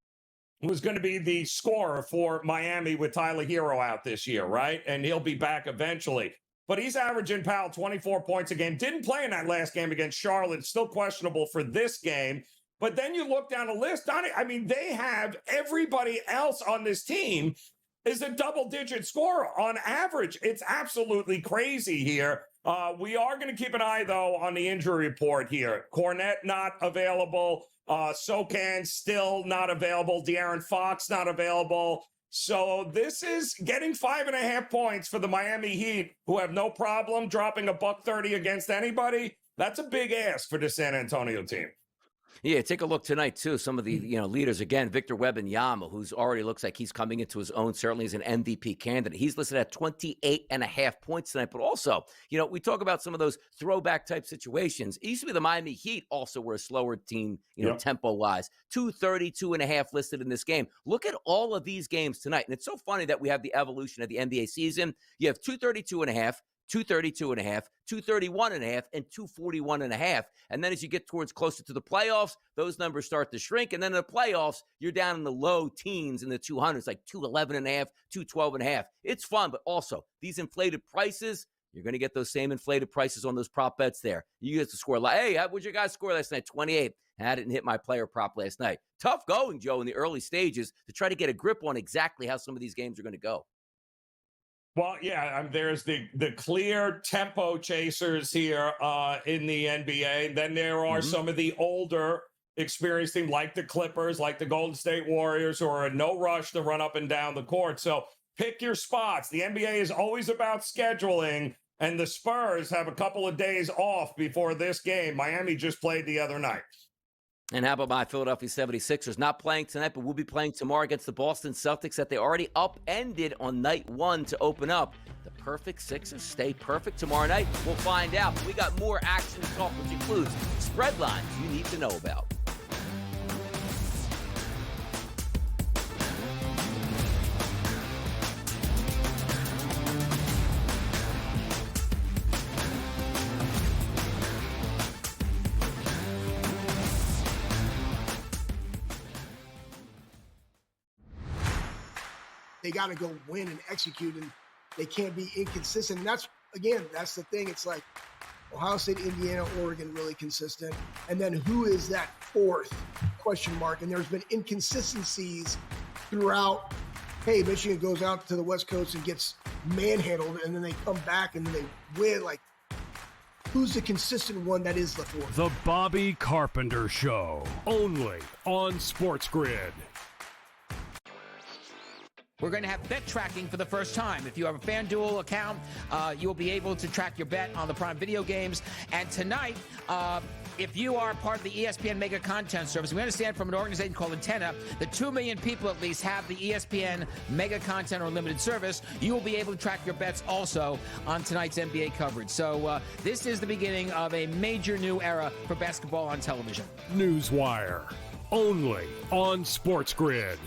was going to be the scorer for Miami with Tyler Hero out this year, right? And he'll be back eventually. But he's averaging, Powell, 24 points a game. Didn't play in that last game against Charlotte. Still questionable for this game. But then you look down the list, Donnie, I mean, they have everybody else on this team is a double-digit scorer on average. It's absolutely crazy here. We are going to keep an eye, though, on the injury report here. Cornette not available. Sokan still not available. De'Aaron Fox not available. So this is getting 5.5 points for the Miami Heat, who have no problem dropping $130 against anybody. That's a big ask for the San Antonio team. Yeah, take a look tonight, too. Some of the leaders, again, Victor Wembanyama, who's already looks like he's coming into his own, certainly as an MVP candidate. He's listed at 28.5 points tonight. But also, we talk about some of those throwback type situations. It used to be the Miami Heat also were a slower team, tempo-wise. 232.5 listed in this game. Look at all of these games tonight. And it's so funny that we have the evolution of the NBA season. You have 232.5. 232.5, 231.5, and 241.5. And then as you get towards closer to the playoffs, those numbers start to shrink. And then in the playoffs, you're down in the low teens in the 200s, like 211.5, 212.5. It's fun, but also these inflated prices, you're going to get those same inflated prices on those prop bets there. You get to score like, hey, what'd your guys score last night? 28. I didn't hit my player prop last night. Tough going, Joe, in the early stages to try to get a grip on exactly how some of these games are going to go. Well, yeah, there's the clear tempo chasers here in the NBA. Then there are some of the older experienced teams like the Clippers, like the Golden State Warriors, who are in no rush to run up and down the court. So pick your spots. The NBA is always about scheduling, and the Spurs have a couple of days off before this game. Miami just played the other night. And how about my Philadelphia 76ers? Not playing tonight, but will be playing tomorrow against the Boston Celtics that they already upended on night one to open up. The perfect Sixers stay perfect tomorrow night. We'll find out. But we got more action talk, which includes spread lines you need to know about. They got to go win and execute, and they can't be inconsistent. And that's the thing. It's like Ohio State, Indiana, Oregon, really consistent. And then who is that fourth question mark? And there's been inconsistencies throughout. Hey, Michigan goes out to the West Coast and gets manhandled, and then they come back and then they win. Like, who's the consistent one that is the fourth? The Bobby Carpenter Show, only on SportsGrid. We're going to have bet tracking for the first time. If you have a FanDuel account, you'll be able to track your bet on the Prime Video games. And tonight, if you are part of the ESPN Mega Content Service, we understand from an organization called Antenna that 2 million people at least have the ESPN Mega Content or Limited Service. You will be able to track your bets also on tonight's NBA coverage. So this is the beginning of a major new era for basketball on television. Newswire, only on SportsGrid.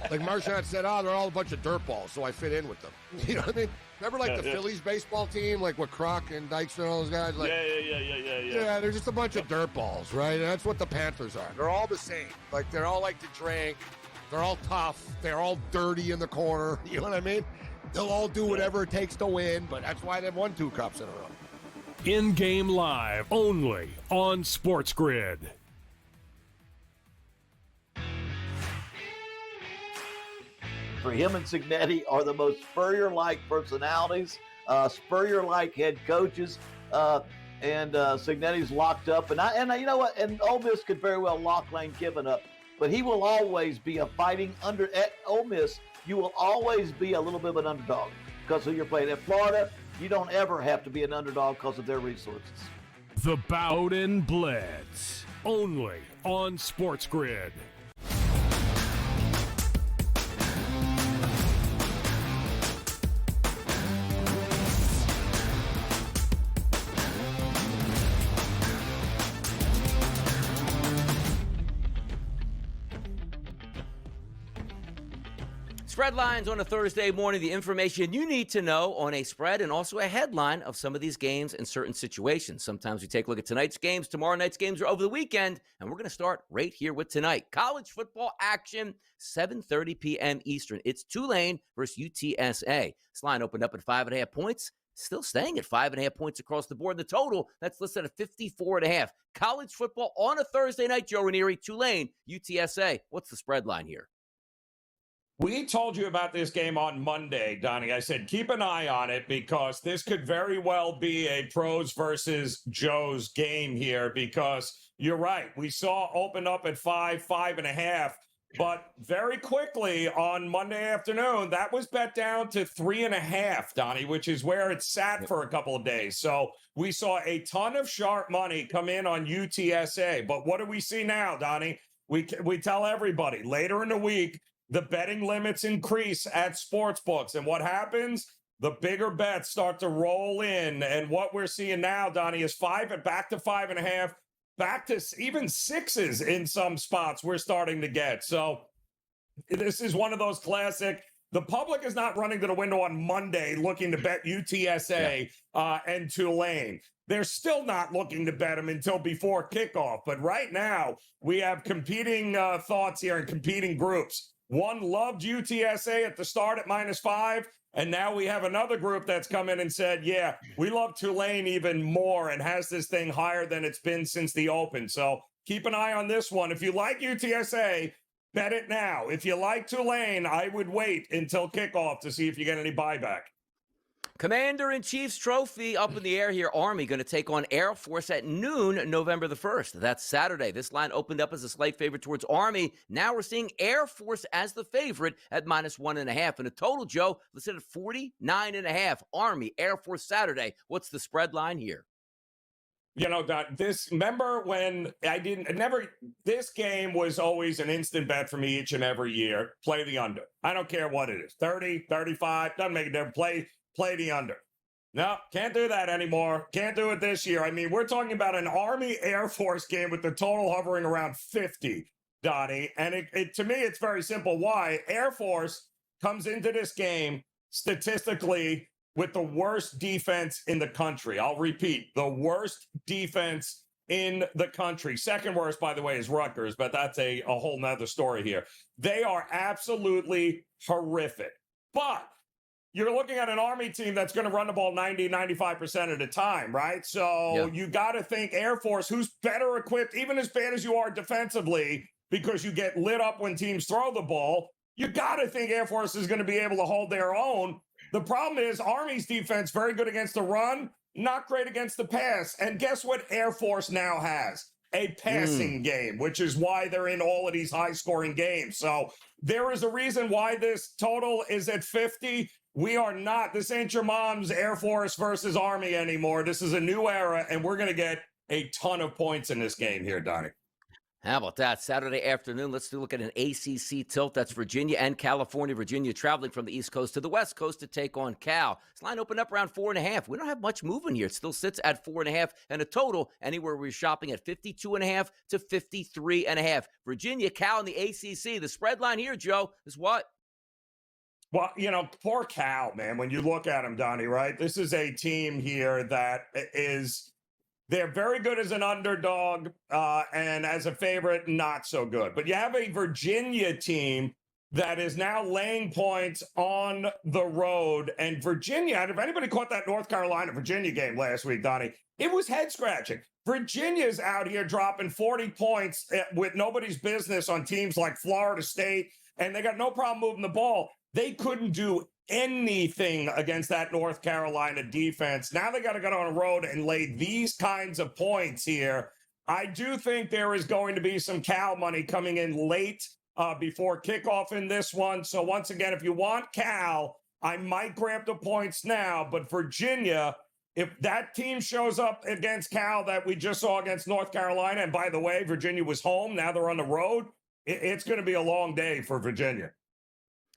Like Marchand said, they're all a bunch of dirtballs, so I fit in with them. You know what I mean? Remember, like, the Phillies baseball team, like, with Kroc and Dykstra and all those guys? Like, yeah, they're just a bunch of dirtballs, right? And that's what the Panthers are. They're all the same. Like, they're all like to drink. They're all tough. They're all dirty in the corner. You know what I mean? They'll all do whatever it takes to win, but that's why they've won 2 cups in a row. In-game live, only on SportsGrid. For him and Signetti are the most Spurrier-like personalities, Spurrier-like head coaches, and Signetti's locked up. And you know what? And Ole Miss could very well lock Lane Kiffin up, but he will always be a fighting under. At Ole Miss, you will always be a little bit of an underdog because of your playing. At Florida, you don't ever have to be an underdog because of their resources. The Bowden Blitz, only on SportsGrid. Spread lines on a Thursday morning, the information you need to know on a spread and also a headline of some of these games in certain situations. Sometimes we take a look at tonight's games, tomorrow night's games, or over the weekend, and we're going to start right here with tonight. College football action, 7:30 p.m. Eastern. It's Tulane versus UTSA. This line opened up at 5.5 points, still staying at 5.5 points across the board. The total, that's listed at 54.5. College football on a Thursday night, Joe Ranieri, Tulane, UTSA. What's the spread line here? We told you about this game on Monday, Donnie. I said, keep an eye on it because this could very well be a pros versus Joe's game here because you're right. We saw open up at 5.5, but very quickly on Monday afternoon, that was bet down to 3.5, Donnie, which is where it sat for a couple of days. So we saw a ton of sharp money come in on UTSA. But what do we see now, Donnie? We tell everybody later in the week, the betting limits increase at sports books. And what happens? The bigger bets start to roll in. And what we're seeing now, Donnie, is back to 5.5, back to even 6s in some spots we're starting to get. So this is one of those classic. The public is not running to the window on Monday looking to bet UTSA and Tulane. They're still not looking to bet them until before kickoff. But right now, we have competing thoughts here and competing groups. One loved UTSA at the start at -5, and now we have another group that's come in and said, yeah, we love Tulane even more and has this thing higher than it's been since the open. So keep an eye on this one. If you like UTSA, bet it now. If you like Tulane, I would wait until kickoff to see if you get any buyback. Commander-in-Chief's trophy up in the air here. Army going to take on Air Force at noon, November the 1st. That's Saturday. This line opened up as a slight favorite towards Army. Now we're seeing Air Force as the favorite at -1.5. And a total, Joe, listed at 49.5. Army, Air Force Saturday. What's the spread line here? You know, remember when this game was always an instant bet for me each and every year. Play the under. I don't care what it is. 30, 35, doesn't make a difference. Play the under. No, can't do that anymore. Can't do it this year. I mean, we're talking about an Army Air Force game with the total hovering around 50, Donnie. And to me, it's very simple. Why? Air Force comes into this game statistically with the worst defense in the country. I'll repeat, the worst defense in the country. Second worst, by the way, is Rutgers, but that's a whole nother story here. They are absolutely horrific. But you're looking at an Army team that's going to run the ball 90, 95% of the time, right? So you got to think Air Force, who's better equipped, even as bad as you are defensively, because you get lit up when teams throw the ball. You got to think Air Force is going to be able to hold their own. The problem is Army's defense, very good against the run, not great against the pass. And guess what Air Force now has? A passing game, which is why they're in all of these high-scoring games. So there is a reason why this total is at 50. We are not. This ain't your mom's Air Force versus Army anymore. This is a new era, and we're going to get a ton of points in this game here, Donnie. How about that? Saturday afternoon, let's look at an ACC tilt. That's Virginia and California. Virginia traveling from the East Coast to the West Coast to take on Cal. This line opened up around 4.5. We don't have much movement here. It still sits at 4.5, and a total anywhere we're shopping at 52.5 to 53.5. Virginia, Cal, and the ACC. The spread line here, Joe, is what? Well, you know, poor Cal, man, when you look at him, Donnie, right? This is a team here that they're very good as an underdog and as a favorite, not so good. But you have a Virginia team that is now laying points on the road. And Virginia, if anybody caught that North Carolina-Virginia game last week, Donnie, it was head-scratching. Virginia's out here dropping 40 points with nobody's business on teams like Florida State, and they got no problem moving the ball. They couldn't do anything against that North Carolina defense. Now they got to go on the road and lay these kinds of points here. I do think there is going to be some Cal money coming in late before kickoff in this one. So once again, if you want Cal, I might grab the points now. But Virginia, if that team shows up against Cal that we just saw against North Carolina, and by the way, Virginia was home, now they're on the road, it's going to be a long day for Virginia.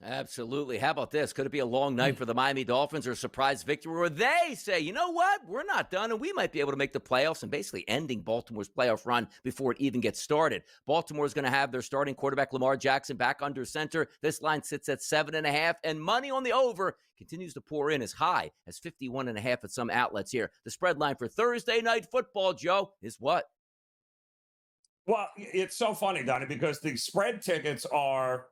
Absolutely. How about this? Could it be a long night for the Miami Dolphins or a surprise victory where they say, you know what, we're not done and we might be able to make the playoffs, and basically ending Baltimore's playoff run before it even gets started? Baltimore's going to have their starting quarterback Lamar Jackson back under center. This line sits at 7.5, and money on the over continues to pour in as high as 51.5 at some outlets here. The spread line for Thursday night football, Joe, is what? Well, it's so funny, Donnie, because the spread tickets are,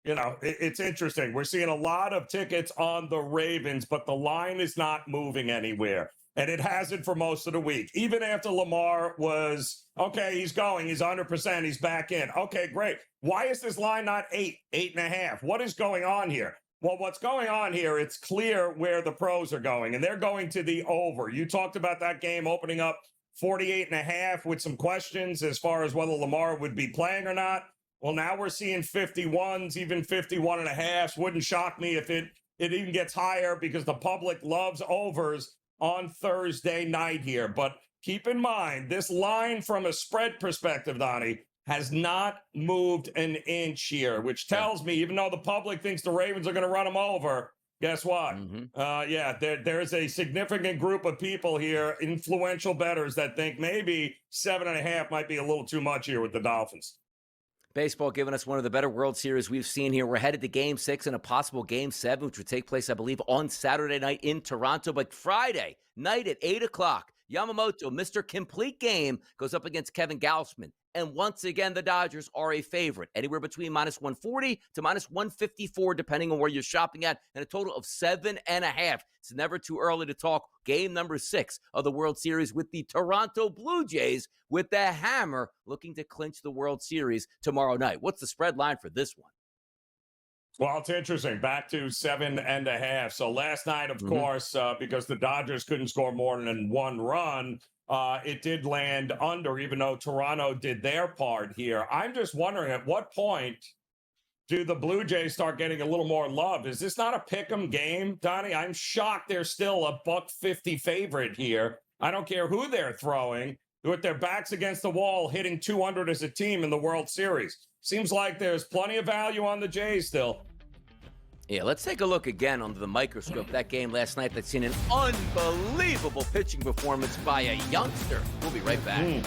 it's interesting. We're seeing a lot of tickets on the Ravens, but the line is not moving anywhere. And it hasn't for most of the week. Even after Lamar was, okay, he's going, he's 100%, he's back in. Okay, great. Why is this line not 8.5? What is going on here? Well, what's going on here, it's clear where the pros are going, and they're going to the over. You talked about that game opening up 48.5 with some questions as far as whether Lamar would be playing or not. Well, now we're seeing 51s, even 51.5. Wouldn't shock me if it even gets higher, because the public loves overs on Thursday night here. But keep in mind, this line from a spread perspective, Donnie, has not moved an inch here, which tells me, even though the public thinks the Ravens are going to run them over, guess what? There's a significant group of people here, influential bettors, that think maybe 7.5 might be a little too much here with the Dolphins. Baseball giving us one of the better World Series we've seen here. We're headed to Game 6 and a possible Game 7, which would take place, I believe, on Saturday night in Toronto. But Friday night at 8 o'clock, Yamamoto, Mr. Complete Game, goes up against Kevin Gausman. And once again, the Dodgers are a favorite, anywhere between minus 140 to minus 154, depending on where you're shopping at, and a total of 7.5. It's never too early to talk game number 6 of the World Series with the Toronto Blue Jays with the hammer looking to clinch the World Series tomorrow night. What's the spread line for this one? Well, it's interesting. Back to 7.5. So last night, of course, because the Dodgers couldn't score more than one run, it did land under, even though Toronto did their part here. I'm just wondering, at what point do the Blue Jays start getting a little more love? Is this not a pick'em game, Donnie? I'm shocked they're still a $150 favorite here. I don't care who they're throwing, with their backs against the wall, hitting 200 as a team in the World Series. Seems like there's plenty of value on the Jays still. Yeah, let's take a look again under the microscope. That game last night that's seen an unbelievable pitching performance by a youngster. We'll be right back.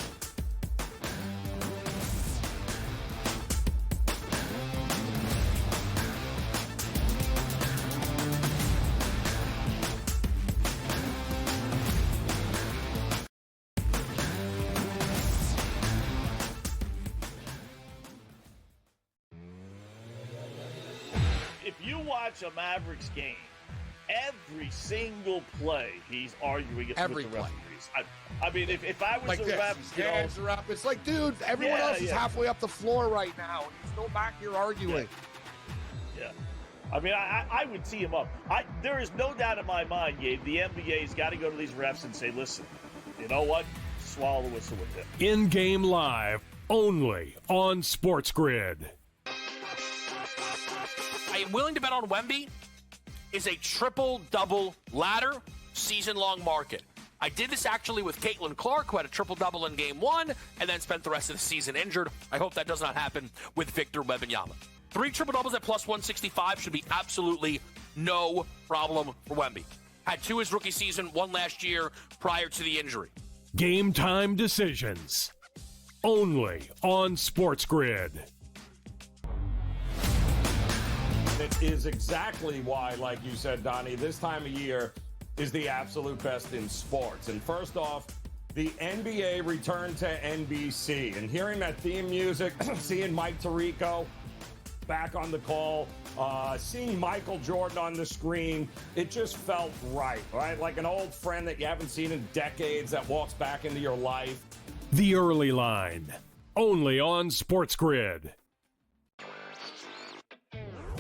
A Mavericks game, every single play he's arguing with the referees. I mean, if I was like the ref, hands are up. It's like, dude, everyone else is halfway up the floor right now, and you're still back here arguing. Yeah. I mean, I would tee him up. There is no doubt in my mind, Gabe, the NBA's got to go to these refs and say, listen, you know what? Swallow the whistle with him. In-game live, only on SportsGrid. I am willing to bet on Wemby is a triple-double ladder season-long market. I did this actually with Caitlin Clark, who had a triple-double in Game 1 and then spent the rest of the season injured. I hope that does not happen with Victor Wembanyama. 3 triple-doubles at plus 165 should be absolutely no problem for Wemby. Had 2 his rookie season, 1 last year prior to the injury. Game time decisions. Only on SportsGrid. It is exactly why, like you said, Donnie, this time of year is the absolute best in sports. And first off, the NBA returned to NBC. And hearing that theme music, seeing Mike Tirico back on the call, seeing Michael Jordan on the screen, it just felt right? Like an old friend that you haven't seen in decades that walks back into your life. The early line, only on SportsGrid.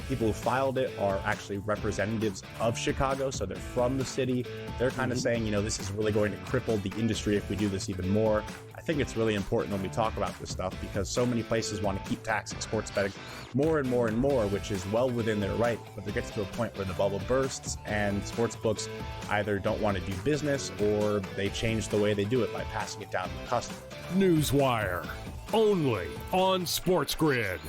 People who filed it are actually representatives of Chicago, so they're from the city. They're kind of saying, this is really going to cripple the industry if we do this even more. I think it's really important when we talk about this stuff because so many places want to keep taxing sports betting more and more and more, which is well within their right. But there gets to a point where the bubble bursts and sports books either don't want to do business or they change the way they do it by passing it down to the customer. Newswire, only on SportsGrid.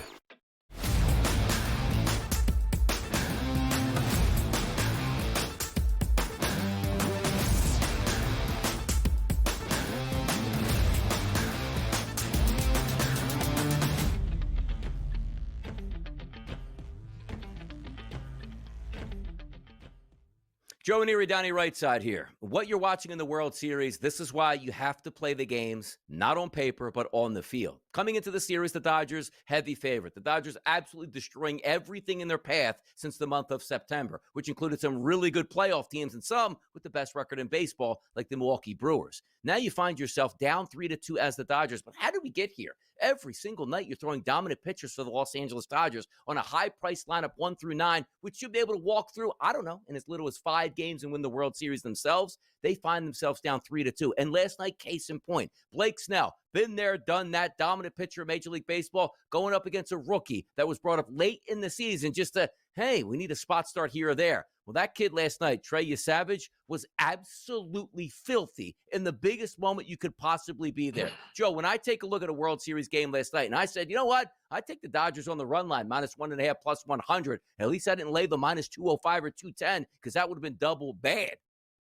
Joe and Erie, Donnie right side here. What you're watching in the World Series, this is why you have to play the games, not on paper, but on the field. Coming into the series, the Dodgers, heavy favorite. The Dodgers absolutely destroying everything in their path since the month of September, which included some really good playoff teams and some with the best record in baseball, like the Milwaukee Brewers. Now you find yourself down 3-2 as the Dodgers. But how did we get here? Every single night you're throwing dominant pitchers for the Los Angeles Dodgers on a high-priced lineup 1 through 9, which you'll be able to walk through, I don't know, in as little as 5 games and win the World Series themselves. They find themselves down 3-2. And last night, case in point, Blake Snell, been there, done that, dominant pitcher in Major League Baseball, going up against a rookie that was brought up late in the season just to, hey, we need a spot start here or there. Well, that kid last night, Trey Savage, was absolutely filthy in the biggest moment you could possibly be there. Joe, when I take a look at a World Series game last night, and I said, you know what? I take the Dodgers on the run line, -1.5 plus 100. At least I didn't lay the -205 or 210 because that would have been double bad.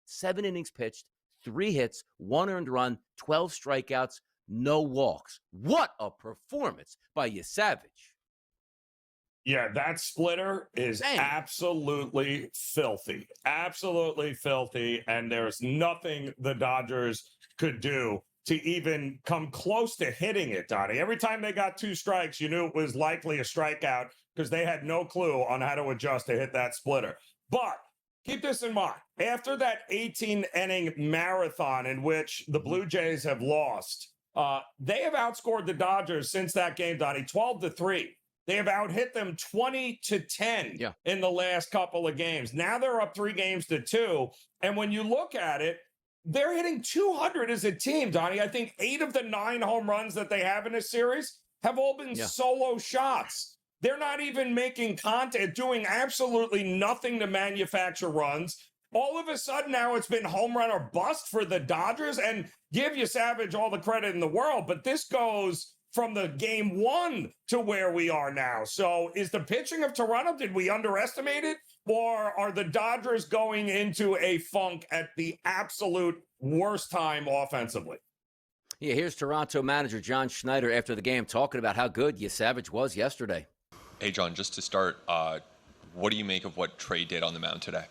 7 innings pitched, 3 hits, 1 earned run, 12 strikeouts, no walks. What a performance by Savage. Yeah, that splitter is absolutely filthy. Absolutely filthy. And there's nothing the Dodgers could do to even come close to hitting it, Donnie. Every time they got 2 strikes, you knew it was likely a strikeout because they had no clue on how to adjust to hit that splitter. But keep this in mind. After that 18-inning marathon in which the Blue Jays have lost, they have outscored the Dodgers since that game, Donnie, 12-3. They have out-hit them 20-10 in the last couple of games. Now they're up 3-2. And when you look at it, they're hitting 200 as a team, Donnie. I think 8 of the 9 home runs that they have in this series have all been solo shots. They're not even making contact, doing absolutely nothing to manufacture runs. All of a sudden now it's been home run or bust for the Dodgers. And give Savage all the credit in the world, but this goes from the game 1 to where we are now. So is the pitching of Toronto, did we underestimate it? Or are the Dodgers going into a funk at the absolute worst time offensively? Yeah, here's Toronto manager John Schneider after the game talking about how good Savage was yesterday. Hey, John, just to start, what do you make of what Trey did on the mound today?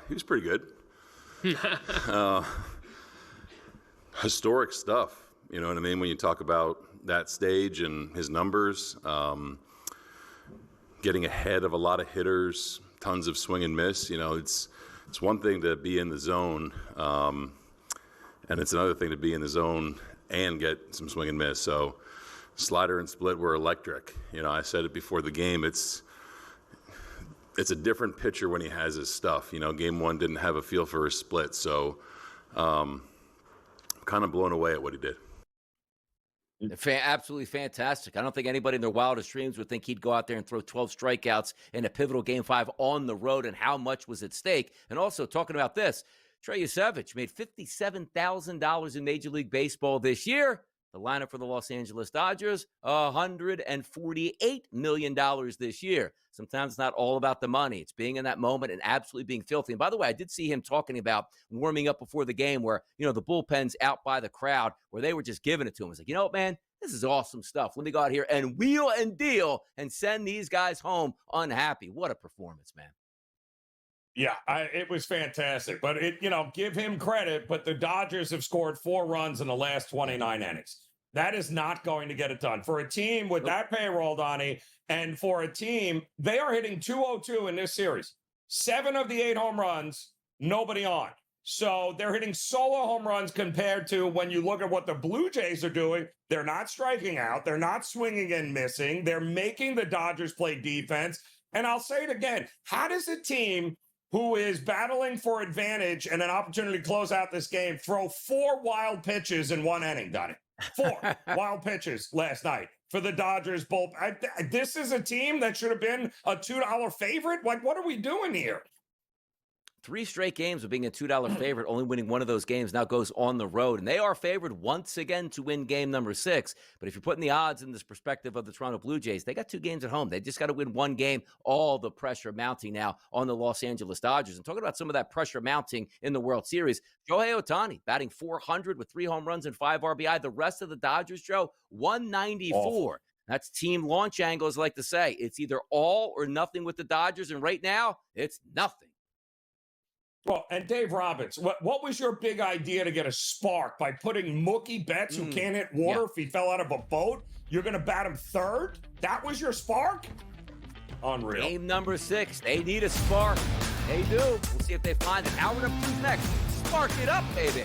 He was pretty good. Historic stuff, you know what I mean? When you talk about that stage and his numbers, getting ahead of a lot of hitters, tons of swing and miss, you know, it's one thing to be in the zone, and it's another thing to be in the zone and get some swing and miss. So slider and split were electric. You know, I said it before the game, it's a different pitcher when he has his stuff. You know, game 1 didn't have a feel for his split, so kind of blown away at what he did. Absolutely fantastic. I don't think anybody in their wildest dreams would think he'd go out there and throw 12 strikeouts in a pivotal Game 5 on the road, and how much was at stake. And also talking about this, Trey Savage made $57,000 in Major League Baseball this year. The lineup for the Los Angeles Dodgers, $148 million this year. Sometimes it's not all about the money. It's being in that moment and absolutely being filthy. And by the way, I did see him talking about warming up before the game where, you know, the bullpen's out by the crowd where they were just giving it to him. It's like, you know what, man, this is awesome stuff. Let me go out here and wheel and deal and send these guys home unhappy. What a performance, man. Yeah, it was fantastic. But, give him credit. But the Dodgers have scored 4 runs in the last 29 innings. That is not going to get it done. For a team with that payroll, Donnie, and for a team, they are hitting 202 in this series. 7 of the 8 home runs, nobody on. So they're hitting solo home runs compared to when you look at what the Blue Jays are doing. They're not striking out. They're not swinging and missing. They're making the Dodgers play defense. And I'll say it again. How does a team who is battling for advantage and an opportunity to close out this game throw 4 wild pitches in 1 inning, Donnie? 4 wild pitches last night for the Dodgers. Both. This is a team that should have been a $2 favorite. Like, what are we doing here? 3 straight games of being a $2 favorite, only winning one of those games now goes on the road. And they are favored once again to win game number 6. But if you're putting the odds in this perspective of the Toronto Blue Jays, they got 2 games at home. They just got to win 1 game. All the pressure mounting now on the Los Angeles Dodgers. And talking about some of that pressure mounting in the World Series, Shohei Ohtani batting .400 with 3 home runs and 5 RBI. The rest of the Dodgers, Joe, 194. That's team launch angle, as I like to say. It's either all or nothing with the Dodgers, and right now, it's nothing. Well, and Dave Robbins, what was your big idea to get a spark by putting Mookie Betts, who can't hit water if he fell out of a boat? You're going to bat him third? That was your spark? Unreal. Game number 6. They need a spark. They do. We'll see if they find it. Hour number 2 next. Spark it up, baby.